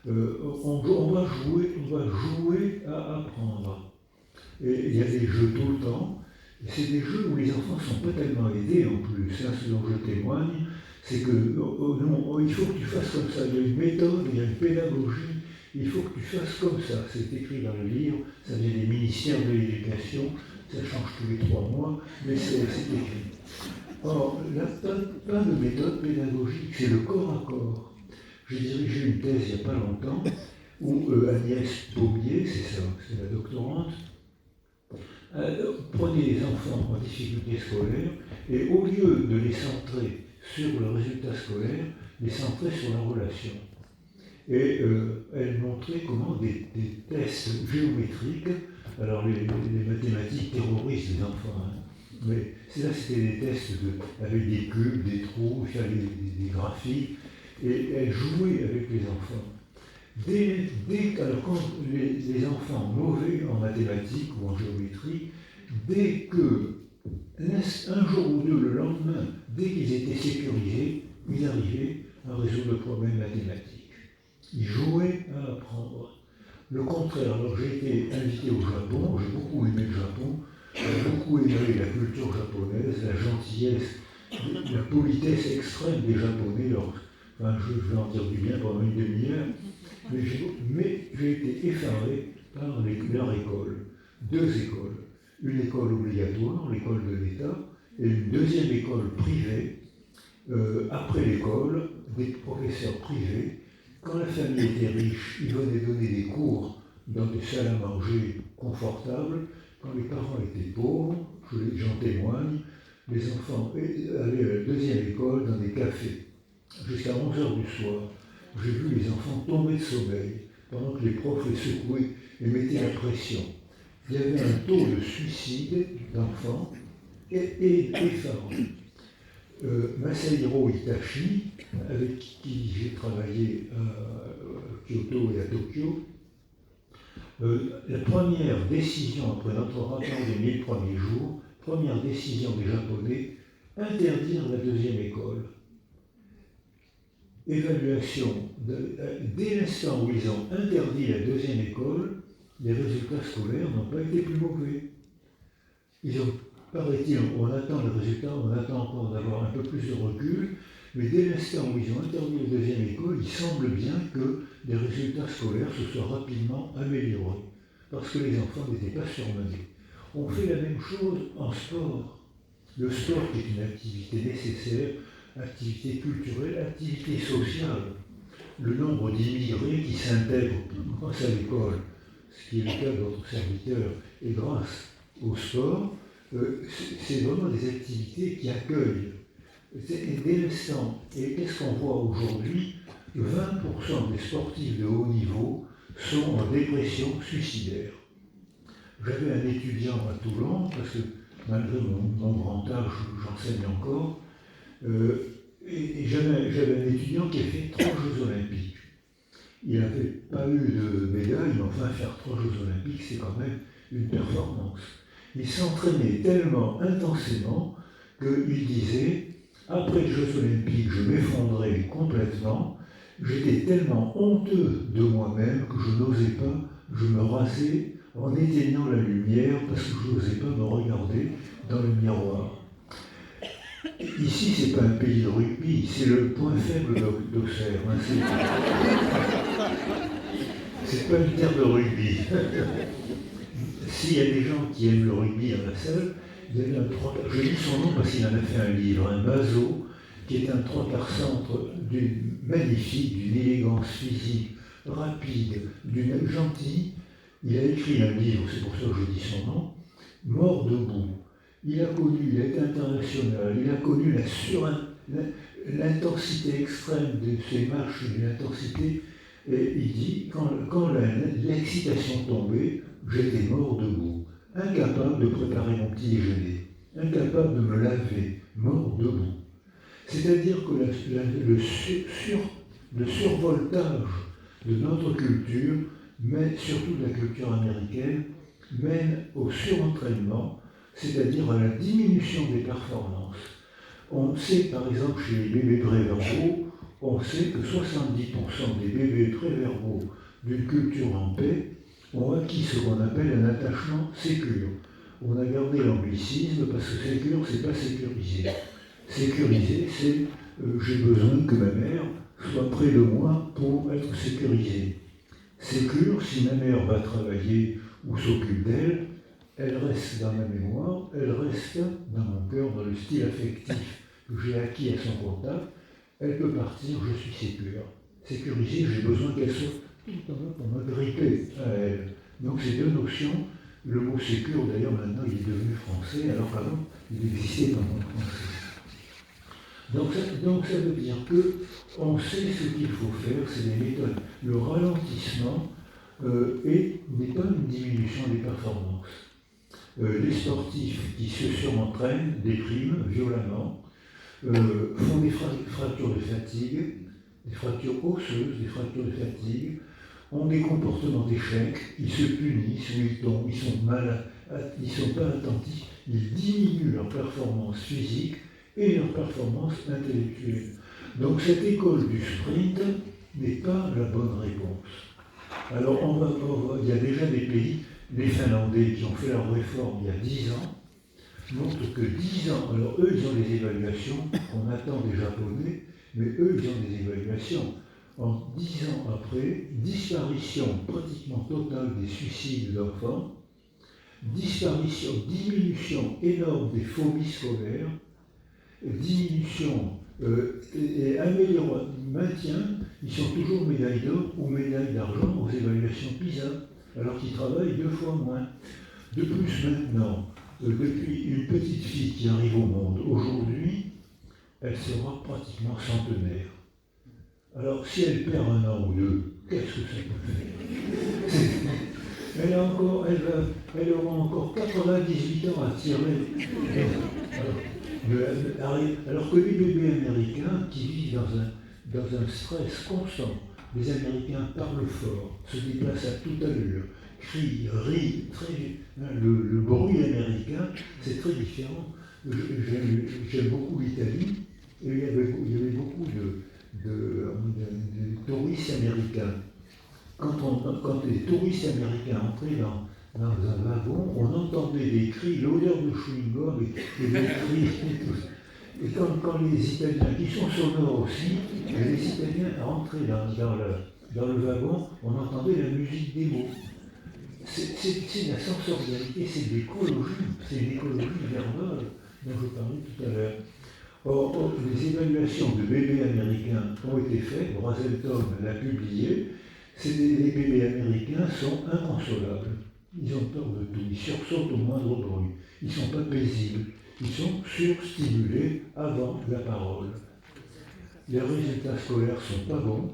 On va jouer à apprendre. Et il y a des jeux tout le temps. Et c'est des jeux où les enfants ne sont pas tellement aidés en plus. Hein, ce dont je témoigne, c'est que il faut que tu fasses comme ça. Il y a une méthode, il y a une pédagogie. Il faut que tu fasses comme ça. C'est écrit dans le livre, ça vient des ministères de l'éducation, ça change tous les 3 mois, mais c'est écrit. Or, là, pas de méthode pédagogique, c'est le corps à corps. J'ai dirigé une thèse il n'y a pas longtemps, où Agnès Paumier, c'est ça, c'est la doctorante, prenait les enfants en difficulté scolaire, et au lieu de les centrer sur le résultat scolaire, les centrer sur la relation. Et elle montrait comment des tests géométriques, alors les mathématiques terrorisent les enfants, hein, mais là c'était des tests avec des cubes, des trous, il fallait des graphiques, et elle jouait avec les enfants. Alors quand les enfants mauvais en mathématiques ou en géométrie, dès que, un jour ou deux le lendemain, dès qu'ils étaient sécurisés, ils arrivaient à résoudre le problème mathématique. Ils jouaient à apprendre. Le contraire, alors j'ai été invité au Japon, j'ai beaucoup aimé le Japon, j'ai beaucoup aimé la culture japonaise, la gentillesse, la politesse extrême des Japonais. Enfin, je vais en dire du bien pendant une demi-heure, mais j'ai été effaré par leur école. 2 écoles. Une école obligatoire, l'école de l'État, et une deuxième école privée. Après l'école, des professeurs privés. Quand la famille était riche, ils venaient donner des cours dans des salles à manger confortables. Quand les parents étaient pauvres, j'en témoigne, les enfants allaient à la deuxième école dans des cafés. Jusqu'à 11h du soir, j'ai vu les enfants tomber de sommeil pendant que les profs les secouaient et mettaient la pression. Il y avait un taux de suicide d'enfants effarant. Masahiro Itachi, avec qui j'ai travaillé à Kyoto et à Tokyo, la première décision après notre rapport des 1000 premiers jours, première décision des Japonais, interdire la deuxième école. Évaluation, dès l'instant où ils ont interdit la deuxième école, les résultats scolaires n'ont pas été plus mauvais. Ils ont, paraît-il, on attend les résultats, on attend encore d'avoir un peu plus de recul, mais dès l'instant où ils ont interdit la deuxième école, il semble bien que les résultats scolaires se soient rapidement améliorés, parce que les enfants n'étaient pas surmenés. On fait la même chose en sport. Le sport est une activité nécessaire, activité culturelle, activité sociale. Le nombre d'immigrés qui s'intègrent grâce à l'école, ce qui est le cas de votre serviteur, et grâce au sport, c'est vraiment des activités qui accueillent. Et dès l'instant, et qu'est-ce qu'on voit aujourd'hui? 20% des sportifs de haut niveau sont en dépression suicidaire. J'avais un étudiant à Toulon, parce que malgré mon grand âge, j'enseigne encore, et j'avais un étudiant qui a fait 3 Jeux Olympiques. Il n'avait pas eu de médaille, mais enfin faire 3 Jeux Olympiques, c'est quand même une performance. Il s'entraînait tellement intensément qu'il disait, après les Jeux Olympiques, je m'effondrais complètement, j'étais tellement honteux de moi-même que je n'osais pas, je me rasais en éteignant la lumière parce que je n'osais pas me regarder dans le miroir. Ici, c'est pas un pays de rugby, c'est le point faible d'Auxerre. C'est pas une terre de rugby. S'il y a des gens qui aiment le rugby dans la salle, je dis son nom parce qu'il en a fait un livre, un Mazo, qui est un 3/4 centre magnifique, d'une élégance physique, rapide, d'une gentille. Il a écrit un livre, c'est pour ça que je dis son nom, Mort debout. Il a été international, il a connu l'intensité extrême de ces marches, l'intensité, et il dit, quand l'excitation tombait, j'étais mort debout, incapable de préparer mon petit déjeuner, incapable de me laver, mort debout. C'est-à-dire que le survoltage de notre culture, mais surtout de la culture américaine, mène au surentraînement, c'est-à-dire à la diminution des performances. On sait, par exemple, chez les bébés préverbaux, on sait que 70% des bébés préverbaux d'une culture en paix ont acquis ce qu'on appelle un attachement sécure. On a gardé l'anglicisme parce que sécure, c'est pas sécurisé. Sécurisé, c'est j'ai besoin que ma mère soit près de moi pour être sécurisée. Sécure, si ma mère va travailler ou s'occupe d'elle, elle reste dans ma mémoire, elle reste dans mon cœur, dans le style affectif que j'ai acquis à son contact. Elle peut partir, je suis sécure. Sécurisée, j'ai besoin qu'elle soit tout le temps là pour me gripper à elle. Donc ces deux notions, le mot sécure d'ailleurs maintenant il est devenu français, alors qu'avant il existait dans le français. Donc ça veut dire qu'on sait ce qu'il faut faire, c'est des méthodes. Le ralentissement n'est pas une diminution des performances. Les sportifs qui se surentraînent, dépriment violemment, font des fractures de fatigue, des fractures osseuses, des fractures de fatigue, ont des comportements d'échec, ils se punissent ou ils tombent, ils sont malades, ils ne sont pas attentifs, ils diminuent leur performance physique et leur performance intellectuelle. Donc cette école du sprint n'est pas la bonne réponse. Alors il y a déjà des pays, les Finlandais qui ont fait leur réforme il y a 10 ans, montrent que 10 ans, alors eux ils ont des évaluations qu'on attend des Japonais, mais eux ils ont des évaluations. En 10 ans après, disparition pratiquement totale des suicides d'enfants, diminution énorme des phobies scolaires, diminution et amélioration, maintien, ils sont toujours médailles d'or ou médailles d'argent aux évaluations PISA, alors qu'ils travaillent 2 fois moins. De plus maintenant, depuis une petite fille qui arrive au monde aujourd'hui, elle sera pratiquement centenaire. Alors si elle perd 1 an ou 2, qu'est-ce que ça peut faire? Elle aura encore 98 ans à tirer. Alors que les bébés américains qui vivent dans un stress constant, les Américains parlent fort, se déplacent à toute allure, crient, rient, le bruit américain, c'est très différent. J'aime beaucoup l'Italie, et il y avait beaucoup de touristes américains. Quand les touristes américains entraient dans un wagon, on entendait des cris, l'odeur de chewing-gum et des cris et tout. Et quand les Italiens, qui sont sonores aussi, les Italiens entraient dans le wagon, on entendait la musique des mots. C'est la sensorialité, c'est l'écologie, c'est l'écologie verbale dont je parlais des évaluations de bébés américains ont été faites, Brazelton l'a publié, les bébés américains sont inconsolables. Ils ont peur de tout, ils sursautent au moindre bruit, ils ne sont pas paisibles, ils sont surstimulés avant la parole. Les résultats scolaires ne sont pas bons,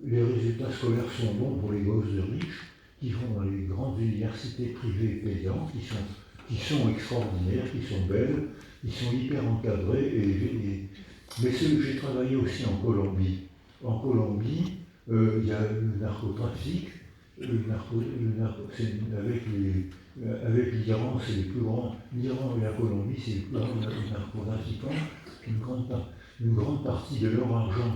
les résultats scolaires sont bons pour les gosses de riches qui vont dans les grandes universités privées payantes, qui sont extraordinaires, qui sont belles, qui sont hyper encadrées. Mais j'ai travaillé aussi en Colombie. En Colombie, il y a le narcotrafic. Avec l'Iran, c'est les plus grands. L'Iran et la Colombie, c'est les plus grands narcotrafiquants. Une grande partie de leur argent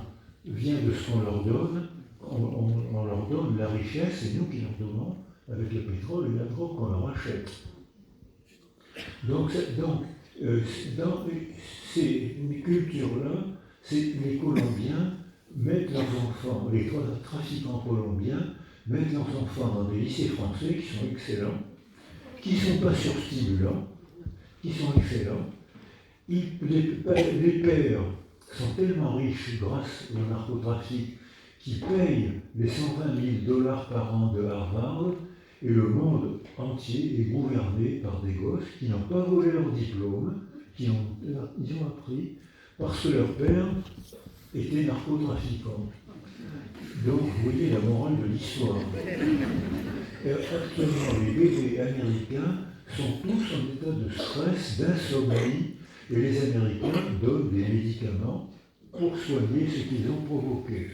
vient de ce qu'on leur donne. On leur donne la richesse, c'est nous qui leur donnons avec le pétrole et la drogue qu'on leur achète. Donc dans ces cultures-là, les Colombiens mettent leurs enfants, les trafiquants colombiens mettent leurs enfants dans des lycées français qui sont excellents, qui ne sont pas surstimulants, qui sont excellents. Les pères sont tellement riches grâce au narcotrafic qu'ils payent les 120 000 $ par an de Harvard, et le monde entier est gouverné par des gosses qui n'ont pas volé leur diplôme, ils ont appris parce que leur père était narcotrafiquant. Donc, vous voyez la morale de l'histoire. Actuellement, les bébés américains sont tous en état de stress, d'insomnie, et les Américains donnent des médicaments pour soigner ce qu'ils ont provoqué.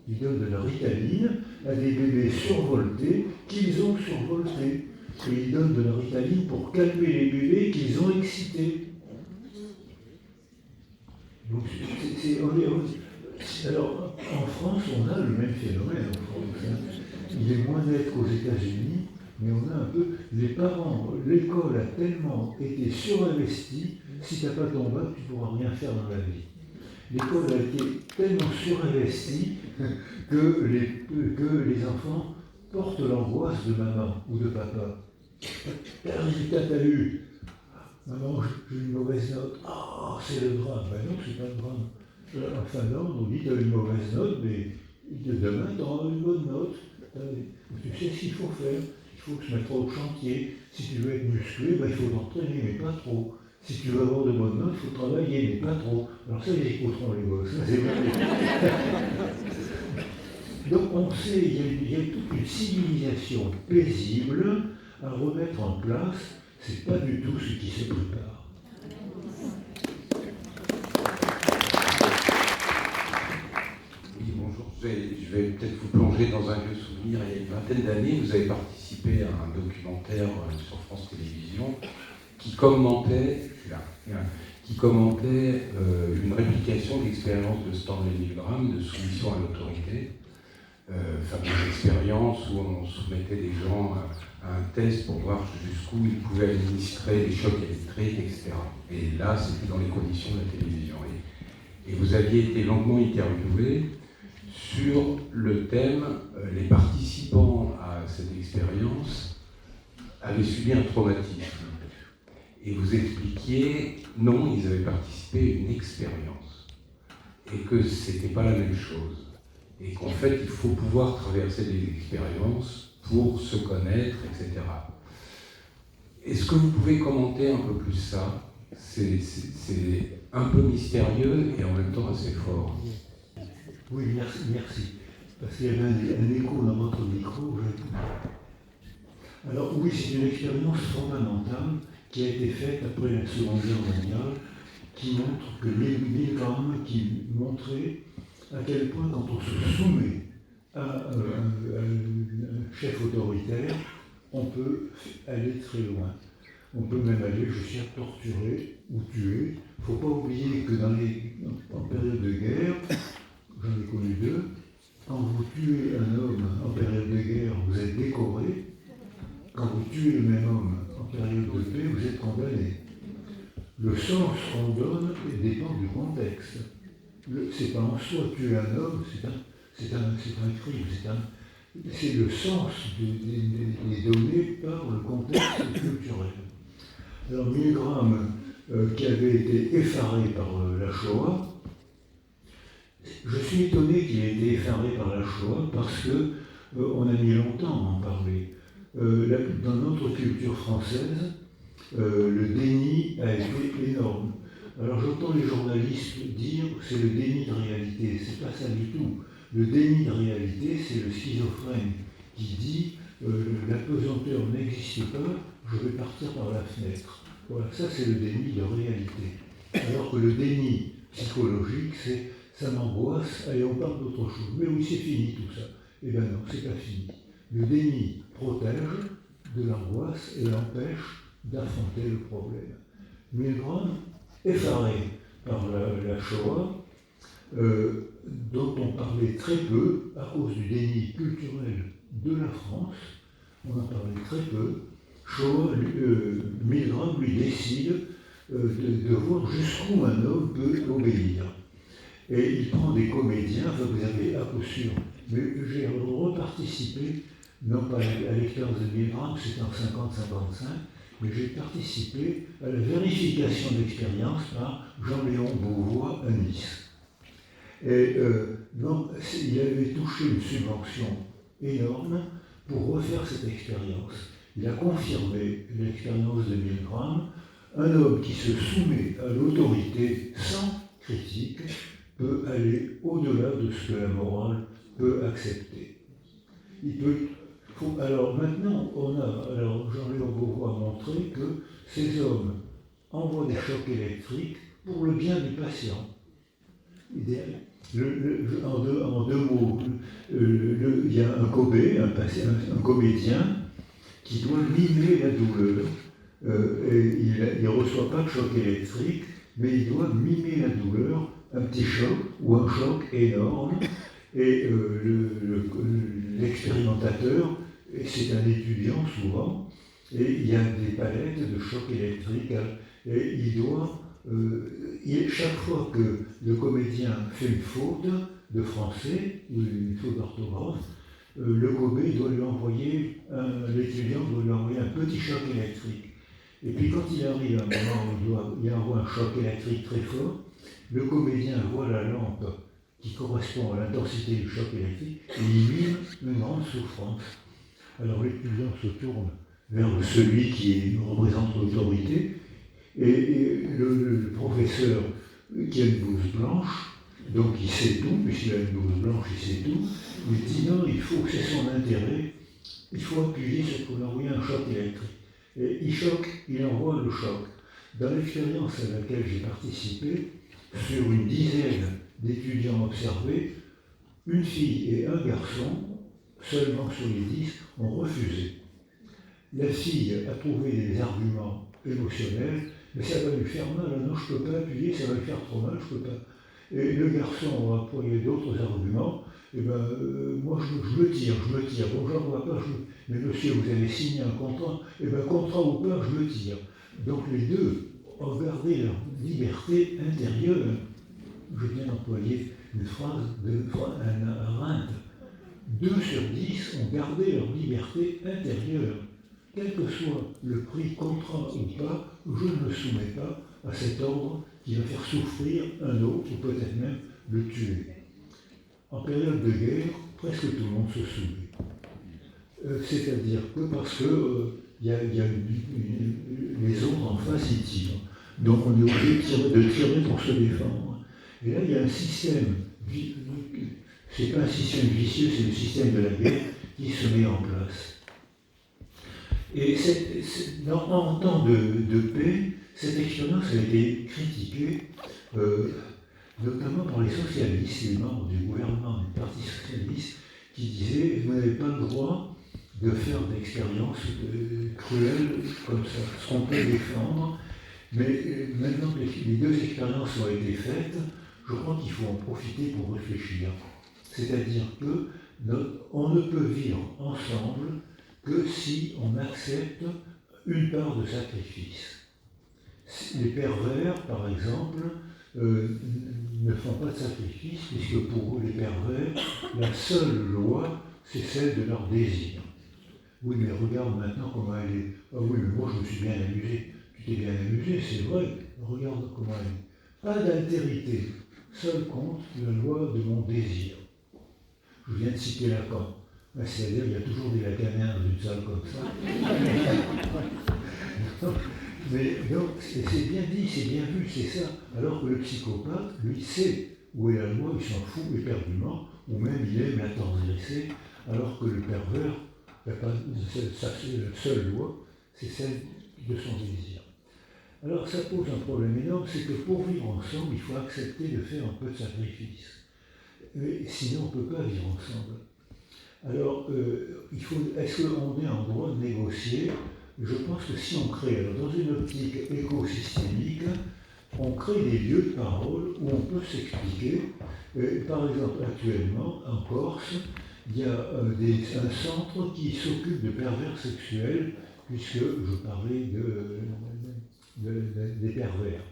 Ils donnent de la Ritaline à des bébés survoltés qu'ils ont survoltés. Et ils donnent de la Ritaline pour calmer les bébés qu'ils ont excités. Donc, alors, en France, on a le même phénomène. En France, il est moins net qu'aux États-Unis, mais on a un peu. Les parents, l'école a tellement été surinvestie, si tu n'as pas ton bac, tu ne pourras rien faire dans la vie. L'école a été tellement surinvestie que les enfants portent l'angoisse de maman ou de papa. Quel résultat t'as eu? Maman, j'ai une mauvaise note. Ah, c'est le drame. Ben non, c'est pas le drame. En Finlande, on dit que tu as une mauvaise note, mais demain, tu auras une bonne note. Tu sais ce qu'il faut faire. Il faut se mettre au chantier. Si tu veux être musclé, ben, il faut t'entraîner, mais pas trop. Si tu veux avoir de bonnes notes, il faut travailler, mais pas trop. Alors ça, ils écouteront les gosses. Donc on sait, il y a toute une civilisation paisible à remettre en place. C'est pas du tout ce qui se prépare. Oui, bonjour. Je vais peut-être vous plonger dans un vieux souvenir. Il y a une vingtaine d'années, vous avez participé à un documentaire sur France Télévisions qui commentait une réplication de l'expérience de Stanley Milgram de soumission à l'autorité, fameuse expérience où on soumettait des gens à un test pour voir jusqu'où ils pouvaient administrer les chocs électriques, etc. Et là, c'était dans les conditions de la télévision. Et vous aviez été longuement interviewé sur le thème les participants à cette expérience avaient subi un traumatisme. Et vous expliquiez, non, ils avaient participé à une expérience. Et que ce n'était pas la même chose. Et qu'en fait, il faut pouvoir traverser des expériences pour se connaître, etc. Est-ce que vous pouvez commenter un peu plus ça? C'est un peu mystérieux et en même temps assez fort. Oui, merci. Parce qu'il y avait un écho dans votre micro. Alors oui, c'est une expérience fondamentale qui a été faite après la Seconde Guerre mondiale, qui montre que Milgram, qui montrait à quel point quand on se soumet à un chef autoritaire, on peut aller très loin. On peut même aller jusqu'à torturer ou tuer. Il ne faut pas oublier que en période de guerre, j'en ai connu deux, quand vous tuez un homme en période de guerre, vous êtes décoré. Quand vous tuez le même homme en période de paix, vous êtes condamné. Le sens qu'on donne dépend du contexte. C'est pas en soi tuer un homme, c'est un crime. C'est le sens des données par le contexte culturel. Alors Milgram, qui avait été effaré par la Shoah, Je suis étonné qu'il ait été effaré par la Shoah parce que on a mis longtemps à en parler. Dans notre culture française, le déni a été énorme. Alors j'entends les journalistes dire que c'est le déni de réalité. C'est pas ça du tout. Le déni de réalité, c'est le schizophrène qui dit la pesanteur n'existe pas, je vais partir par la fenêtre. Voilà, ça c'est le déni de réalité. Alors que le déni psychologique, c'est ça m'angoisse, allez on parle d'autre chose. Mais oui, c'est fini tout ça. Eh bien non, c'est pas fini. Le déni protège de l'angoisse et empêche d'affronter le problème. Milgram, effaré par la Shoah, dont on parlait très peu à cause du déni culturel de la France, on en parlait très peu. Milgram lui décide de voir jusqu'où un homme peut obéir. Et il prend des comédiens, enfin vous avez à coup sûr, mais j'ai reparticipé, non pas à l'expérience de Milgram, c'était en 50-55, mais j'ai participé à la vérification d'expérience par Jean-Léon Beauvois à Nice. Et donc, il avait touché une subvention énorme pour refaire cette expérience. Il a confirmé l'expérience de Milgram. Un homme qui se soumet à l'autorité sans critique peut aller au-delà de ce que la morale peut accepter. Alors maintenant, Jean-Léon Beauvois a montré que ces hommes envoient des chocs électriques pour le bien du patient. En deux mots, il y a un Kobe, un comédien, qui doit mimer la douleur. Et il ne reçoit pas de choc électrique, mais il doit mimer la douleur, un petit choc ou un choc énorme. Et l'expérimentateur, et c'est un étudiant souvent, et il y a des palettes de choc électrique, et il doit, chaque fois que le comédien fait une faute de français, ou une faute d'orthographe, le Kobe doit lui envoyer, l'étudiant doit lui envoyer un petit choc électrique. Et puis quand il arrive à un moment où il envoie un choc électrique très fort, le comédien voit la lampe qui correspond à l'intensité du choc électrique et il mime une grande souffrance. Alors l'étudiant se tourne vers celui qui représente l'autorité et le professeur qui a une blouse blanche, donc il sait tout, puisqu'il a une blouse blanche, il sait tout, il dit non, il faut que c'est son intérêt, il faut appuyer sur pour envoyer un choc électrique. Et il envoie le choc. Dans l'expérience à laquelle j'ai participé, sur une dizaine d'étudiants observés, une fille et un garçon, seulement sur les 10, ont refusé. La fille a trouvé des arguments émotionnels, mais ça va lui faire mal, non, je ne peux pas appuyer, ça va lui faire trop mal, je ne peux pas. Et le garçon a employé d'autres arguments, et moi je me tire, bon j'en vois pas, mais monsieur, vous avez signé un contrat, contrat ou pas, je me tire. Donc les deux ont gardé leur liberté intérieure. Je viens d'employer une phrase un Arendt. 2 sur 10 ont gardé leur liberté intérieure. Quel que soit le prix, contrat ou pas, je ne me soumets pas à cet ordre qui va faire souffrir un autre ou peut-être même le tuer. En période de guerre, presque tout le monde se soumet. C'est-à-dire que parce que y a les autres en face, ils tirent. Donc on est obligé de tirer pour se défendre. Et là, il y a un système, c'est pas un système vicieux, c'est le système de la guerre qui se met en place. Et en temps de paix, cette expérience a été critiquée, notamment par les socialistes, les membres du gouvernement du Parti socialiste, qui disaient « vous n'avez pas le droit de faire d'expériences cruelles comme ça, ce qu'on peut défendre ». Mais maintenant que les 2 expériences ont été faites, je crois qu'il faut en profiter pour réfléchir. C'est-à-dire qu'on ne peut vivre ensemble que si on accepte une part de sacrifice. Les pervers, par exemple, ne font pas de sacrifice, puisque pour eux, les pervers, la seule loi, c'est celle de leur désir. Oui, mais regarde maintenant comment elle est. Ah oui, mais moi je me suis bien amusé. Tu t'es bien amusé, c'est vrai, regarde comment elle est. Pas d'altérité. seul compte la loi de mon désir. Je viens de citer Lacan. C'est-à-dire qu'il y a toujours des Lacaniens dans une salle comme ça. Mais donc, c'est bien dit, c'est bien vu, c'est ça. Alors que le psychopathe, lui, sait où est la loi, il s'en fout éperdument, ou même il aime la transgresser, alors que le pervers, sa seule loi, c'est celle de son désir. Alors ça pose un problème énorme, c'est que pour vivre ensemble, il faut accepter de faire un peu de sacrifice. Mais sinon, on ne peut pas vivre ensemble. Alors, est-ce qu'on est en droit de négocier? Je pense que si on crée, alors dans une optique écosystémique, on crée des lieux de parole où on peut s'expliquer. Par exemple, actuellement, en Corse, il y a un centre qui s'occupe de pervers sexuels, puisque je parlais des pervers.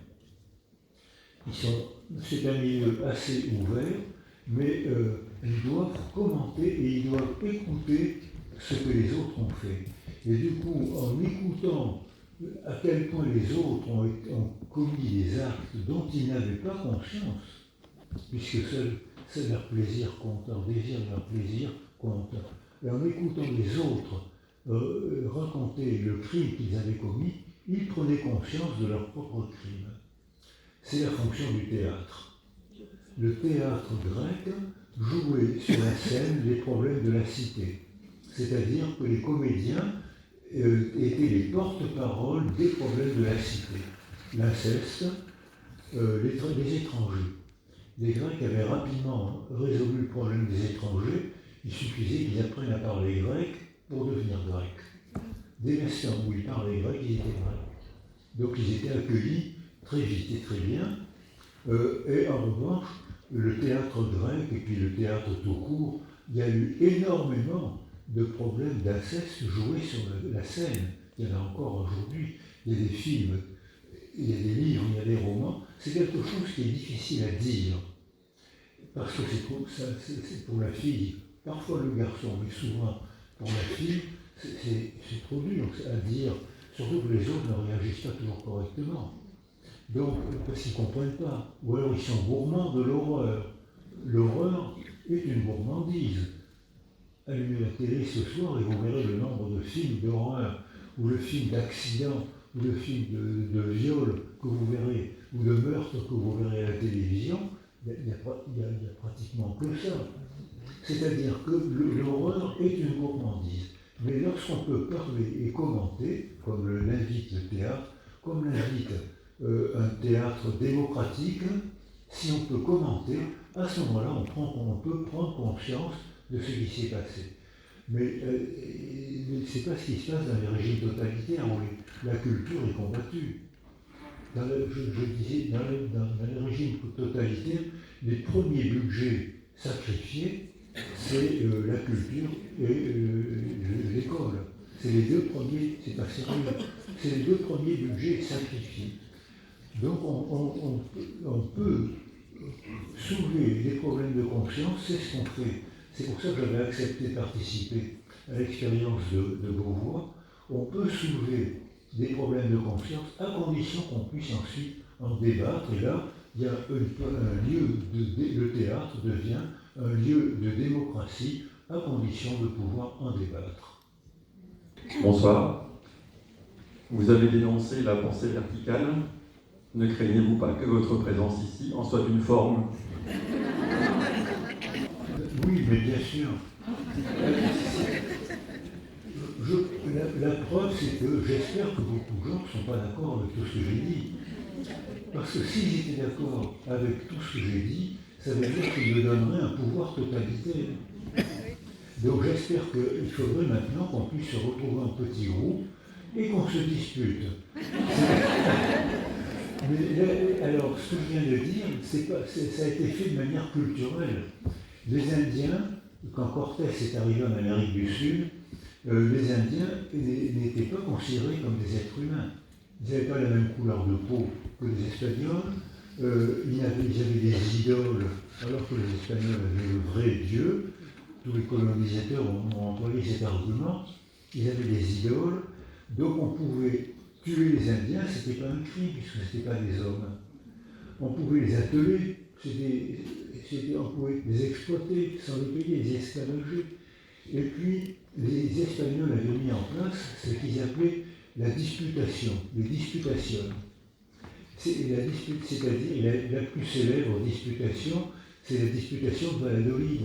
C'est un milieu assez ouvert, mais ils doivent commenter et ils doivent écouter ce que les autres ont fait. Et du coup, en écoutant à quel point les autres ont commis des actes dont ils n'avaient pas conscience, puisque seul leur plaisir compte, leur désir de leur plaisir compte, et en écoutant les autres raconter le crime qu'ils avaient commis, ils prenaient conscience de leur propre crime. C'est la fonction du théâtre. Le théâtre grec jouait sur la scène les problèmes de la cité. C'est-à-dire que les comédiens étaient les porte-paroles des problèmes de la cité. L'inceste, les étrangers. Les Grecs avaient rapidement résolu le problème des étrangers. Il suffisait qu'ils apprennent à parler grec pour devenir grecs. Dès l'instant où ils parlaient grec, ils étaient grecs. Donc ils étaient accueillis très vite et très bien. Et en revanche, le théâtre grec et puis le théâtre tout court, il y a eu énormément de problèmes d'inceste joués sur la scène. Il y en a encore aujourd'hui. Il y a des films, il y a des livres, il y a des romans. C'est quelque chose qui est difficile à dire. Parce que c'est pour la fille, parfois le garçon, mais souvent pour la fille, c'est trop dur à dire. Surtout que les autres ne réagissent pas toujours correctement. Donc, parce qu'ils ne comprennent pas. Ou alors ils sont gourmands de l'horreur. L'horreur est une gourmandise. Allumez la télé ce soir et vous verrez le nombre de films d'horreur, ou le film d'accident, ou le film de viol que vous verrez, ou de meurtre que vous verrez à la télévision. Il n'y a pratiquement que ça. C'est-à-dire que l'horreur est une gourmandise. Mais lorsqu'on peut parler et commenter, comme l'invite le théâtre, comme l'invite un théâtre démocratique, si on peut commenter, à ce moment-là, on peut prendre conscience de ce qui s'est passé. Mais ce n'est pas ce qui se passe dans les régimes totalitaires où la culture est combattue. Je disais, dans les régimes totalitaires, les premiers budgets sacrifiés, c'est la culture et l'école. C'est les deux premiers, c'est pas sérieux, c'est les deux premiers budgets sacrifiés. Donc on peut soulever des problèmes de conscience, c'est ce qu'on fait. C'est pour ça que j'avais accepté de participer à l'expérience de Beauvoir. On peut soulever des problèmes de conscience à condition qu'on puisse ensuite en débattre. Et là, il y a un lieu le théâtre devient un lieu de démocratie à condition de pouvoir en débattre. Bonsoir. Vous avez dénoncé la pensée verticale. Ne craignez-vous pas que votre présence ici en soit une forme? Oui, mais bien sûr. La preuve, c'est que j'espère que beaucoup de gens ne sont pas d'accord avec tout ce que j'ai dit. Parce que s'ils étaient d'accord avec tout ce que j'ai dit, ça veut dire qu'ils me donneraient un pouvoir totalitaire. Donc j'espère qu'il faudrait maintenant qu'on puisse se retrouver en petits groupes et qu'on se dispute. Mais alors, ce que je viens de dire, ça a été fait de manière culturelle. Les Indiens, quand Cortés est arrivé en Amérique du Sud, les Indiens n'étaient pas considérés comme des êtres humains. Ils n'avaient pas la même couleur de peau que les Espagnols. Ils avaient des idoles, alors que les Espagnols avaient le vrai Dieu. Tous les colonisateurs ont employé cet argument. Ils avaient des idoles, donc on pouvait tuer les Indiens, ce n'était pas un crime, puisque ce n'étaient pas des hommes. On pouvait les atteler, on pouvait les exploiter sans les payer, les esclavager. Et puis, les Espagnols avaient mis en place ce qu'ils appelaient la disputation, les disputations. C'est-à-dire la plus célèbre disputation, c'est la disputation de Valladolid.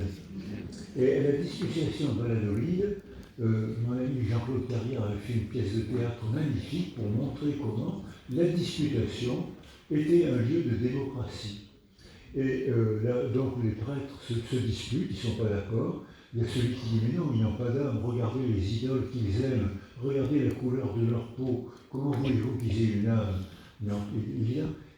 Et à la disputation de Valladolid, mon ami Jean-Claude Carrière avait fait une pièce de théâtre magnifique pour montrer comment la disputation était un lieu de démocratie. Et là, donc les prêtres se disputent, ils ne sont pas d'accord. Il y a celui qui dit mais non, ils n'ont pas d'âme, regardez les idoles qu'ils aiment, regardez la couleur de leur peau, comment voulez-vous qu'ils aient une âme? Non,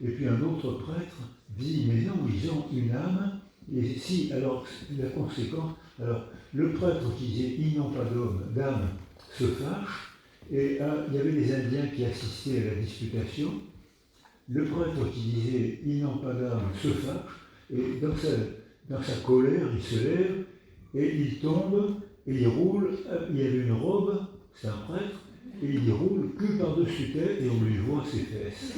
et puis un autre prêtre dit mais non, ils ont une âme, et si, alors la conséquence, alors le prêtre qui disait ils n'ont pas d'âme se fâche, et il y avait les Indiens qui assistaient à la disputation. Le prêtre qui disait « ils n'ont pas d'âme » se fâche, et dans sa colère, il se lève, et il tombe, et il roule, il avait une robe, c'est un prêtre, et il roule cul par-dessus tête, et on lui voit ses fesses.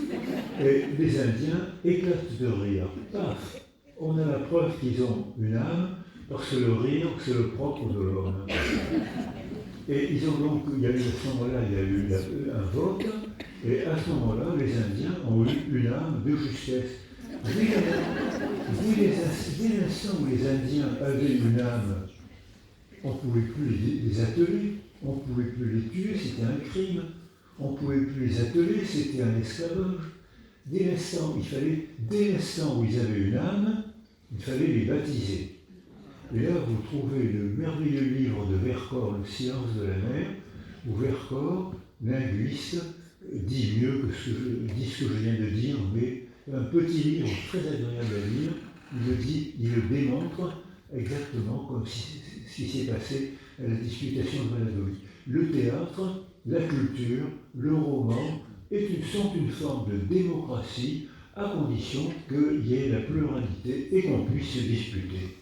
Et les Indiens éclatent de rire. Paf! On a la preuve qu'ils ont une âme, parce que le rire, c'est le propre de l'homme. Et ils ont donc, il y a eu à ce moment-là, il y a eu un vote, et à ce moment-là, les Indiens ont eu une âme de justesse. Dès l'instant où les Indiens avaient une âme, on ne pouvait plus les atteler, on ne pouvait plus les tuer, c'était un crime. On ne pouvait plus les atteler, c'était un esclavage. Dès l'instant où ils avaient une âme, il fallait les baptiser. Et là, vous trouvez le merveilleux livre de Vercors, Le silence de la mer, où Vercors, linguiste, dit mieux que ce que je viens de dire, mais un petit livre très agréable à lire, il le démontre exactement comme ce qui s'est passé à la disputation de Valladolid. Le théâtre, la culture, le roman sont une forme de démocratie à condition qu'il y ait la pluralité et qu'on puisse se disputer.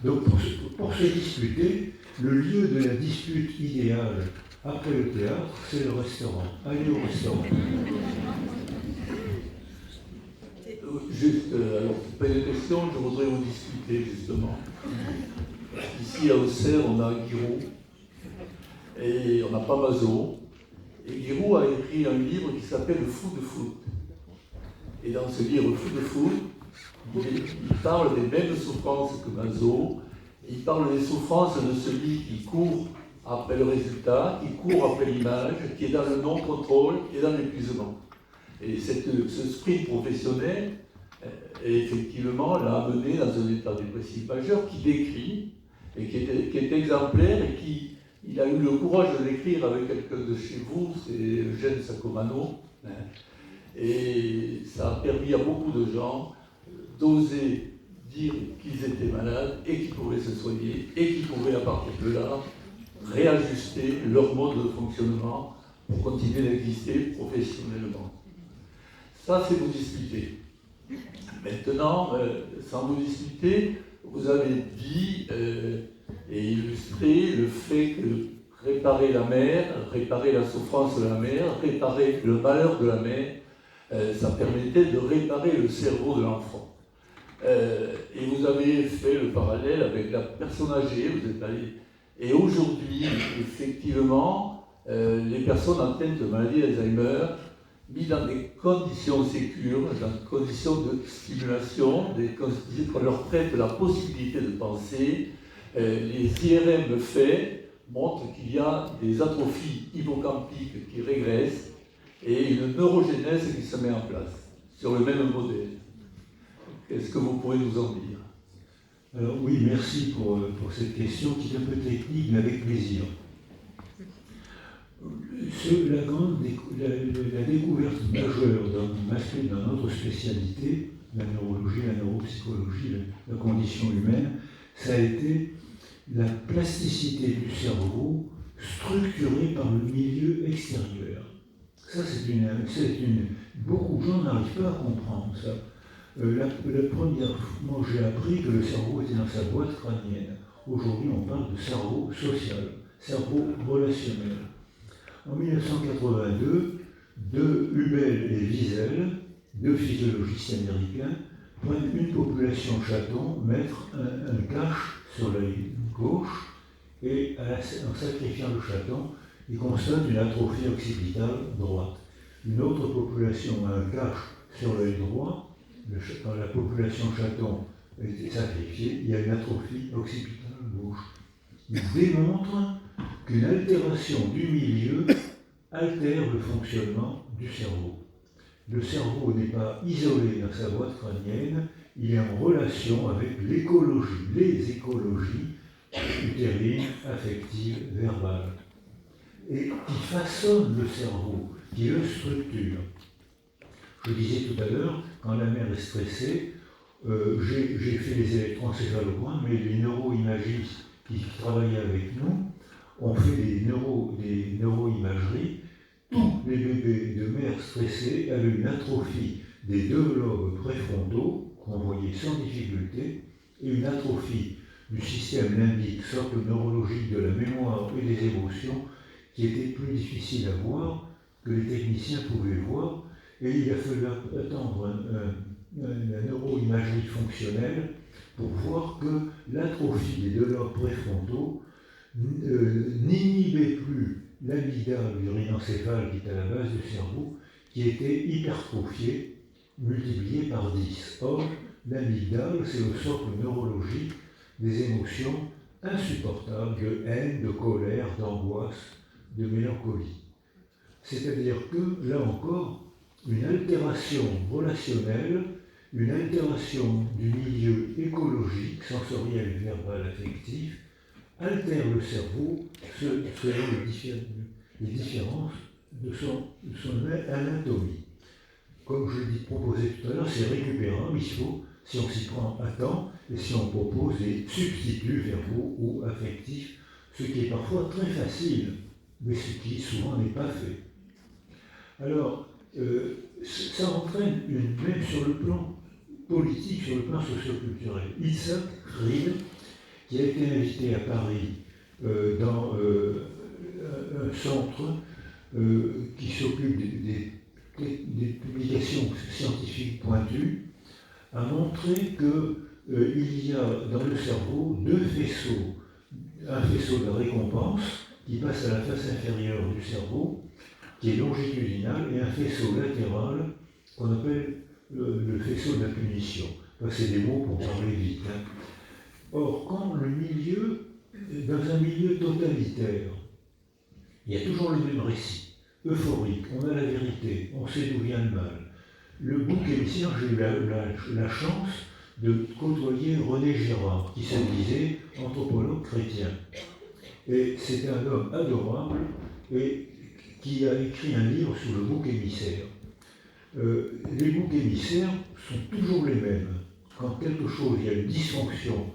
Donc pour se disputer, le lieu de la dispute idéale après le théâtre, c'est le restaurant. Allez au restaurant. Juste, alors, pas de question, je voudrais vous discuter justement. Ici à Auxerre, on a Guiraud et on n'a pas Mazot. Et Guiraud a écrit un livre qui s'appelle Le Fou de foot. Et dans ce livre Fou de foot, il parle des mêmes souffrances que Mazot. Il parle des souffrances de celui qui court après le résultat, qui court après l'image, qui est dans le non-contrôle et dans l'épuisement. Et ce sprint professionnel, effectivement, l'a amené dans un état dépressif majeur qui décrit, et qui est exemplaire, et il a eu le courage de l'écrire avec quelqu'un de chez vous, c'est Eugène Sacomano, et ça a permis à beaucoup de gens d'oser dire qu'ils étaient malades et qu'ils pouvaient se soigner, et qu'ils pouvaient à partir de là réajuster leur mode de fonctionnement pour continuer d'exister professionnellement. Ça, c'est vous discuter. Maintenant, sans vous discuter, vous avez dit et illustré le fait que réparer la mer, réparer la souffrance de la mer, réparer le malheur de la mer, ça permettait de réparer le cerveau de l'enfant. Et vous avez fait le parallèle avec la personne âgée, vous êtes allé. Et aujourd'hui, effectivement, les personnes atteintes de maladie d'Alzheimer, mis dans des conditions sécures, dans des conditions de stimulation, qu'on leur prête la possibilité de penser, les IRM faits montrent qu'il y a des atrophies hippocampiques qui régressent et une neurogénèse qui se met en place sur le même modèle. Qu'est-ce que vous pouvez nous en dire? Alors oui, merci pour cette question qui est un peu technique, mais avec plaisir. La découverte majeure dans notre spécialité, la neurologie, la neuropsychologie, la condition humaine, ça a été la plasticité du cerveau structurée par le milieu extérieur. Ça, beaucoup de gens n'arrivent pas à comprendre ça. La première fois, j'ai appris que le cerveau était dans sa boîte crânienne. Aujourd'hui, on parle de cerveau social, cerveau relationnel. En 1982, Hubel et Wiesel, deux physiologistes américains, prennent une population de chatons, mettre un cache sur l'œil gauche, et en sacrifiant le chaton, ils constatent une atrophie occipitale droite. Une autre population a un cache sur l'œil droit, quand la population chaton est sacrifiée, il y a une atrophie occipitale gauche. Il démontre qu'une altération du milieu altère le fonctionnement du cerveau. Le cerveau n'est pas isolé dans sa boîte crânienne, il est en relation avec l'écologie, les écologies utérines, affectives, verbales, et qui façonnent le cerveau, qui le structure. Je disais tout à l'heure, quand la mère est stressée, j'ai fait les électroencéphalogrammes, mais les neuroimagistes qui travaillaient avec nous ont fait des neuroimageries. Tous les bébés de mères stressées avaient une atrophie des 2 lobes préfrontaux, qu'on voyait sans difficulté, et une atrophie du système limbique, socle neurologique de la mémoire et des émotions, qui était plus difficile à voir, que les techniciens pouvaient voir, et il a fallu attendre la neuroimagerie fonctionnelle pour voir que l'atrophie des 2 lobes préfrontaux n'inhibait plus l'amygdale du rhinencéphale qui est à la base du cerveau, qui était hypertrophiée, multipliée par 10. Or, l'amygdale, c'est le socle neurologique des émotions insupportables de haine, de colère, d'angoisse, de mélancolie. C'est-à-dire que, là encore, une altération relationnelle, une altération du milieu écologique, sensoriel, verbal, affectif, altère le cerveau selon les différences de son anatomie. Comme je l'ai proposé tout à l'heure, c'est récupérable, il faut, si on s'y prend à temps, et si on propose des substituts verbaux ou affectifs, ce qui est parfois très facile, mais ce qui souvent n'est pas fait. Alors, ça entraîne, même sur le plan politique, sur le plan socioculturel. Isaac Fried, qui a été invité à Paris dans un centre qui s'occupe des publications scientifiques pointues, a montré qu'il y a dans le cerveau 2 faisceaux. Un faisceau de récompense qui passe à la face inférieure du cerveau, qui est longitudinal, et un faisceau latéral qu'on appelle le faisceau de la punition. Enfin, c'est des mots pour parler vite. Hein. Or, quand dans un milieu totalitaire, il y a toujours le même récit, euphorique, on a la vérité, on sait d'où vient le mal. Le bouc émissaire, j'ai eu la chance de côtoyer René Girard, qui se disait anthropologue chrétien. Et c'était un homme adorable et qui a écrit un livre sur le bouc émissaire. Les boucs émissaires sont toujours les mêmes. Quand quelque chose, il y a une dysfonction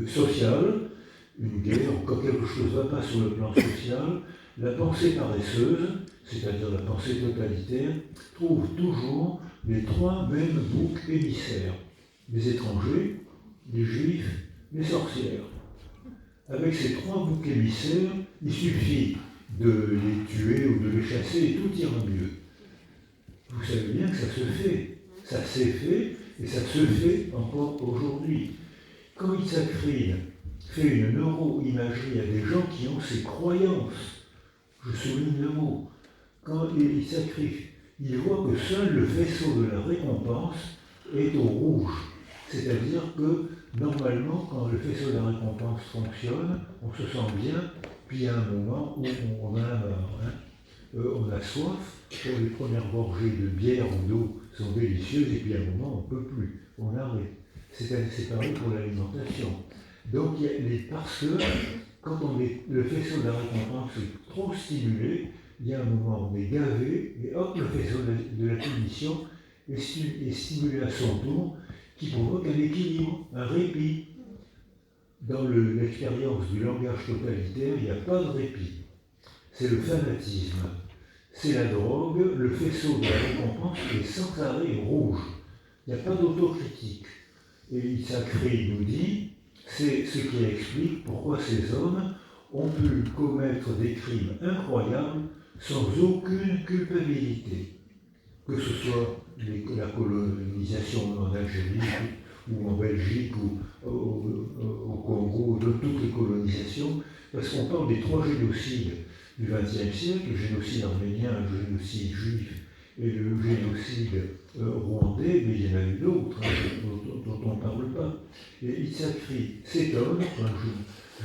sociale, une guerre, quand quelque chose ne va pas sur le plan social, la pensée paresseuse, c'est-à-dire la pensée totalitaire, trouve toujours les 3 mêmes boucs émissaires. Les étrangers, les juifs, les sorcières. Avec ces 3 boucs émissaires, il suffit de les tuer ou de les chasser et tout ira mieux. Vous savez bien que ça se fait. Ça s'est fait et ça se fait encore aujourd'hui. Quand Isaac Fried fait une neuroimagerie à des gens qui ont ces croyances, je souligne le mot, quand Isaac Fried, il voit que seul le faisceau de la récompense est au rouge. C'est-à-dire que, normalement, quand le faisceau de la récompense fonctionne, on se sent bien, puis il y a un moment où on a la marre. Hein. On a soif, les premières gorgées de bière ou d'eau sont délicieuses, et puis à un moment, on ne peut plus, on arrête. C'est pareil pour l'alimentation. Donc, parce que, quand le faisceau de la récompense est trop stimulé, il y a un moment où on est gavé, et hop, le faisceau de la punition est stimulé à son tour, qui provoque un équilibre, un répit. Dans l'expérience du langage totalitaire, il n'y a pas de répit. C'est le fanatisme. C'est la drogue, le faisceau de la récompense est sans arrêt rouge. Il n'y a pas d'autocritique. Et Isaac Fried nous dit, c'est ce qui explique pourquoi ces hommes ont pu commettre des crimes incroyables sans aucune culpabilité. Que ce soit la colonisation en Algérie ou en Belgique ou au Congo, de toutes les colonisations, parce qu'on parle des 3 génocides du XXe siècle, le génocide arménien, le génocide juif et le génocide rwandais, mais il y en a eu d'autres dont on ne parle pas. Et Yitzhak s'étonne,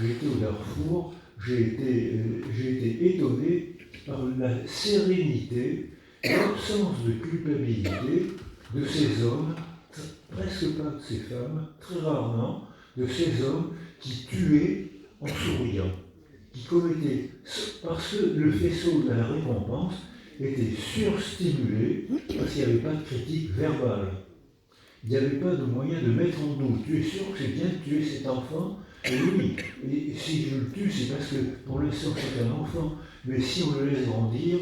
j'ai été au Darfour, j'ai été étonné par la sérénité, l'absence de culpabilité de ces hommes, presque pas de ces femmes, très rarement, de ces hommes qui tuaient en souriant, qui commettaient, parce que le faisceau de la récompense était surstimulé, parce qu'il n'y avait pas de critique verbale. Il n'y avait pas de moyen de mettre en doute. Tu es sûr que c'est bien de tuer cet enfant? Et oui, et si je le tue, c'est parce que pour l'instant c'est un enfant, mais si on le laisse grandir,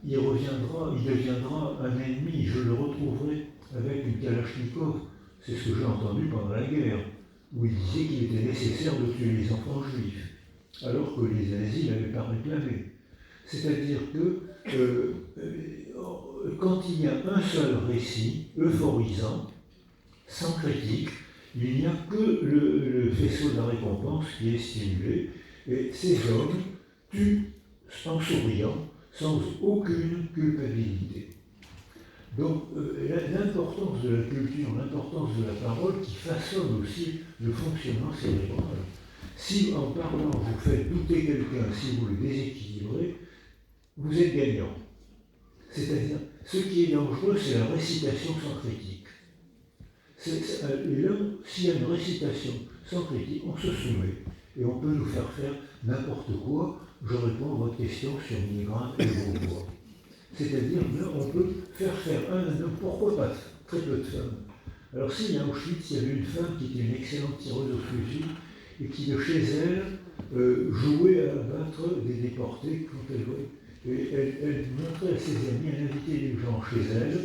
il deviendra un ennemi, je le retrouverai avec une Kalachnikov. C'est ce que j'ai entendu pendant la guerre, où il disait qu'il était nécessaire de tuer les enfants juifs, alors que les nazis n'avaient pas réclamé. C'est-à-dire que quand il y a un seul récit euphorisant, sans critique, il n'y a que le faisceau de la récompense qui est stimulé, et ces hommes tuent en souriant, sans aucune culpabilité. Donc l'importance de la culture, l'importance de la parole qui façonne aussi le fonctionnement cérébral. Si en parlant vous faites douter quelqu'un, si vous le déséquilibrez, vous êtes gagnant. C'est-à-dire, ce qui est dangereux, c'est la récitation sans critique. Et là, s'il y a une récitation sans critique, on se soumet et on peut nous faire faire n'importe quoi. Je réponds à votre question sur Milgram et Beauvoir. C'est-à-dire, là, on peut faire un homme, pourquoi pas très peu de femmes. Alors, s'il y a Auschwitz, il y avait une femme qui était une excellente tireuse au fusil et qui, de chez elle, jouait à abattre des déportés quand elle jouait. Et elle montrait à ses amis, elle invitait les gens chez elle,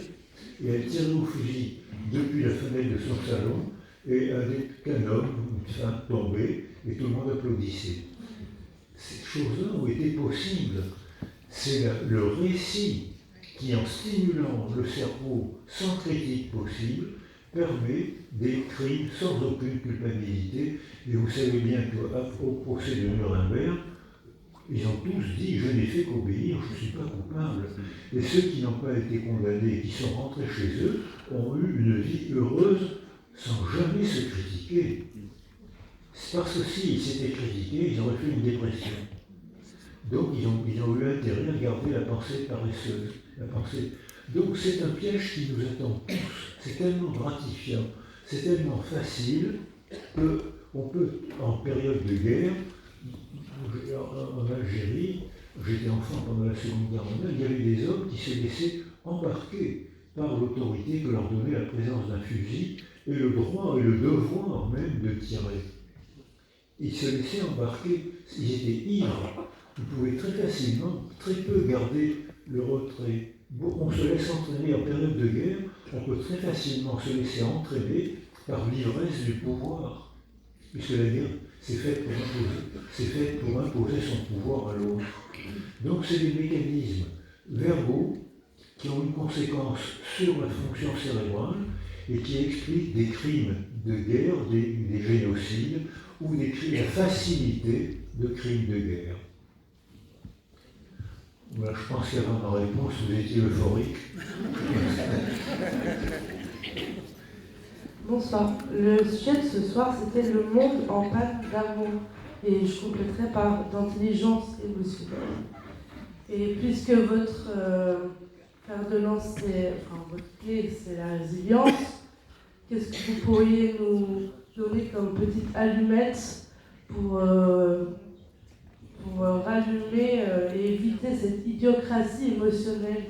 et elle tirait au fusil depuis la fenêtre de son salon, et qu'un homme ou une femme tombait, et tout le monde applaudissait. Ces choses-là ont été possibles. C'est le récit qui, en stimulant le cerveau sans critique possible, permet des crimes sans aucune culpabilité. Et vous savez bien qu'au procès de Nuremberg, ils ont tous dit « je n'ai fait qu'obéir, je ne suis pas coupable ». Et ceux qui n'ont pas été condamnés et qui sont rentrés chez eux ont eu une vie heureuse sans jamais se critiquer. C'est parce que s'ils s'étaient critiqués, ils auraient fait une dépression. Donc ils ont eu intérêt à garder la pensée paresseuse. Donc c'est un piège qui nous attend tous. C'est tellement gratifiant, c'est tellement facile qu'on peut, en période de guerre, en Algérie, j'étais enfant pendant la Seconde Guerre mondiale, il y avait des hommes qui se laissaient embarquer par l'autorité que leur donnait la présence d'un fusil et le droit et le devoir même de tirer. Ils se laissaient embarquer, ils étaient ivres, ils pouvaient très facilement, très peu garder le retrait. On se laisse entraîner en période de guerre, on peut très facilement se laisser entraîner par l'ivresse du pouvoir, puisque la guerre, c'est fait pour imposer son pouvoir à l'autre. Donc c'est des mécanismes verbaux qui ont une conséquence sur la fonction cérébrale et qui expliquent des crimes de guerre, des génocides ou la facilité de crimes de guerre. Voilà, je pense qu'avant ma réponse, vous étiez euphorique. Bonsoir. Le sujet de ce soir, c'était le monde en panne d'amour. Et je compléterai par d'intelligence émotionnelle. Et puisque votre fer de lance, votre clé, c'est la résilience, qu'est-ce que vous pourriez nous donner comme petite allumette pour rallumer et éviter cette idiocratie émotionnelle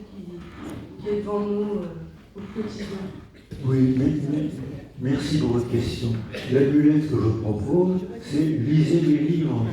qui est devant nous au quotidien? Oui, merci pour votre question. L'amulette que je propose, c'est lisez les livres.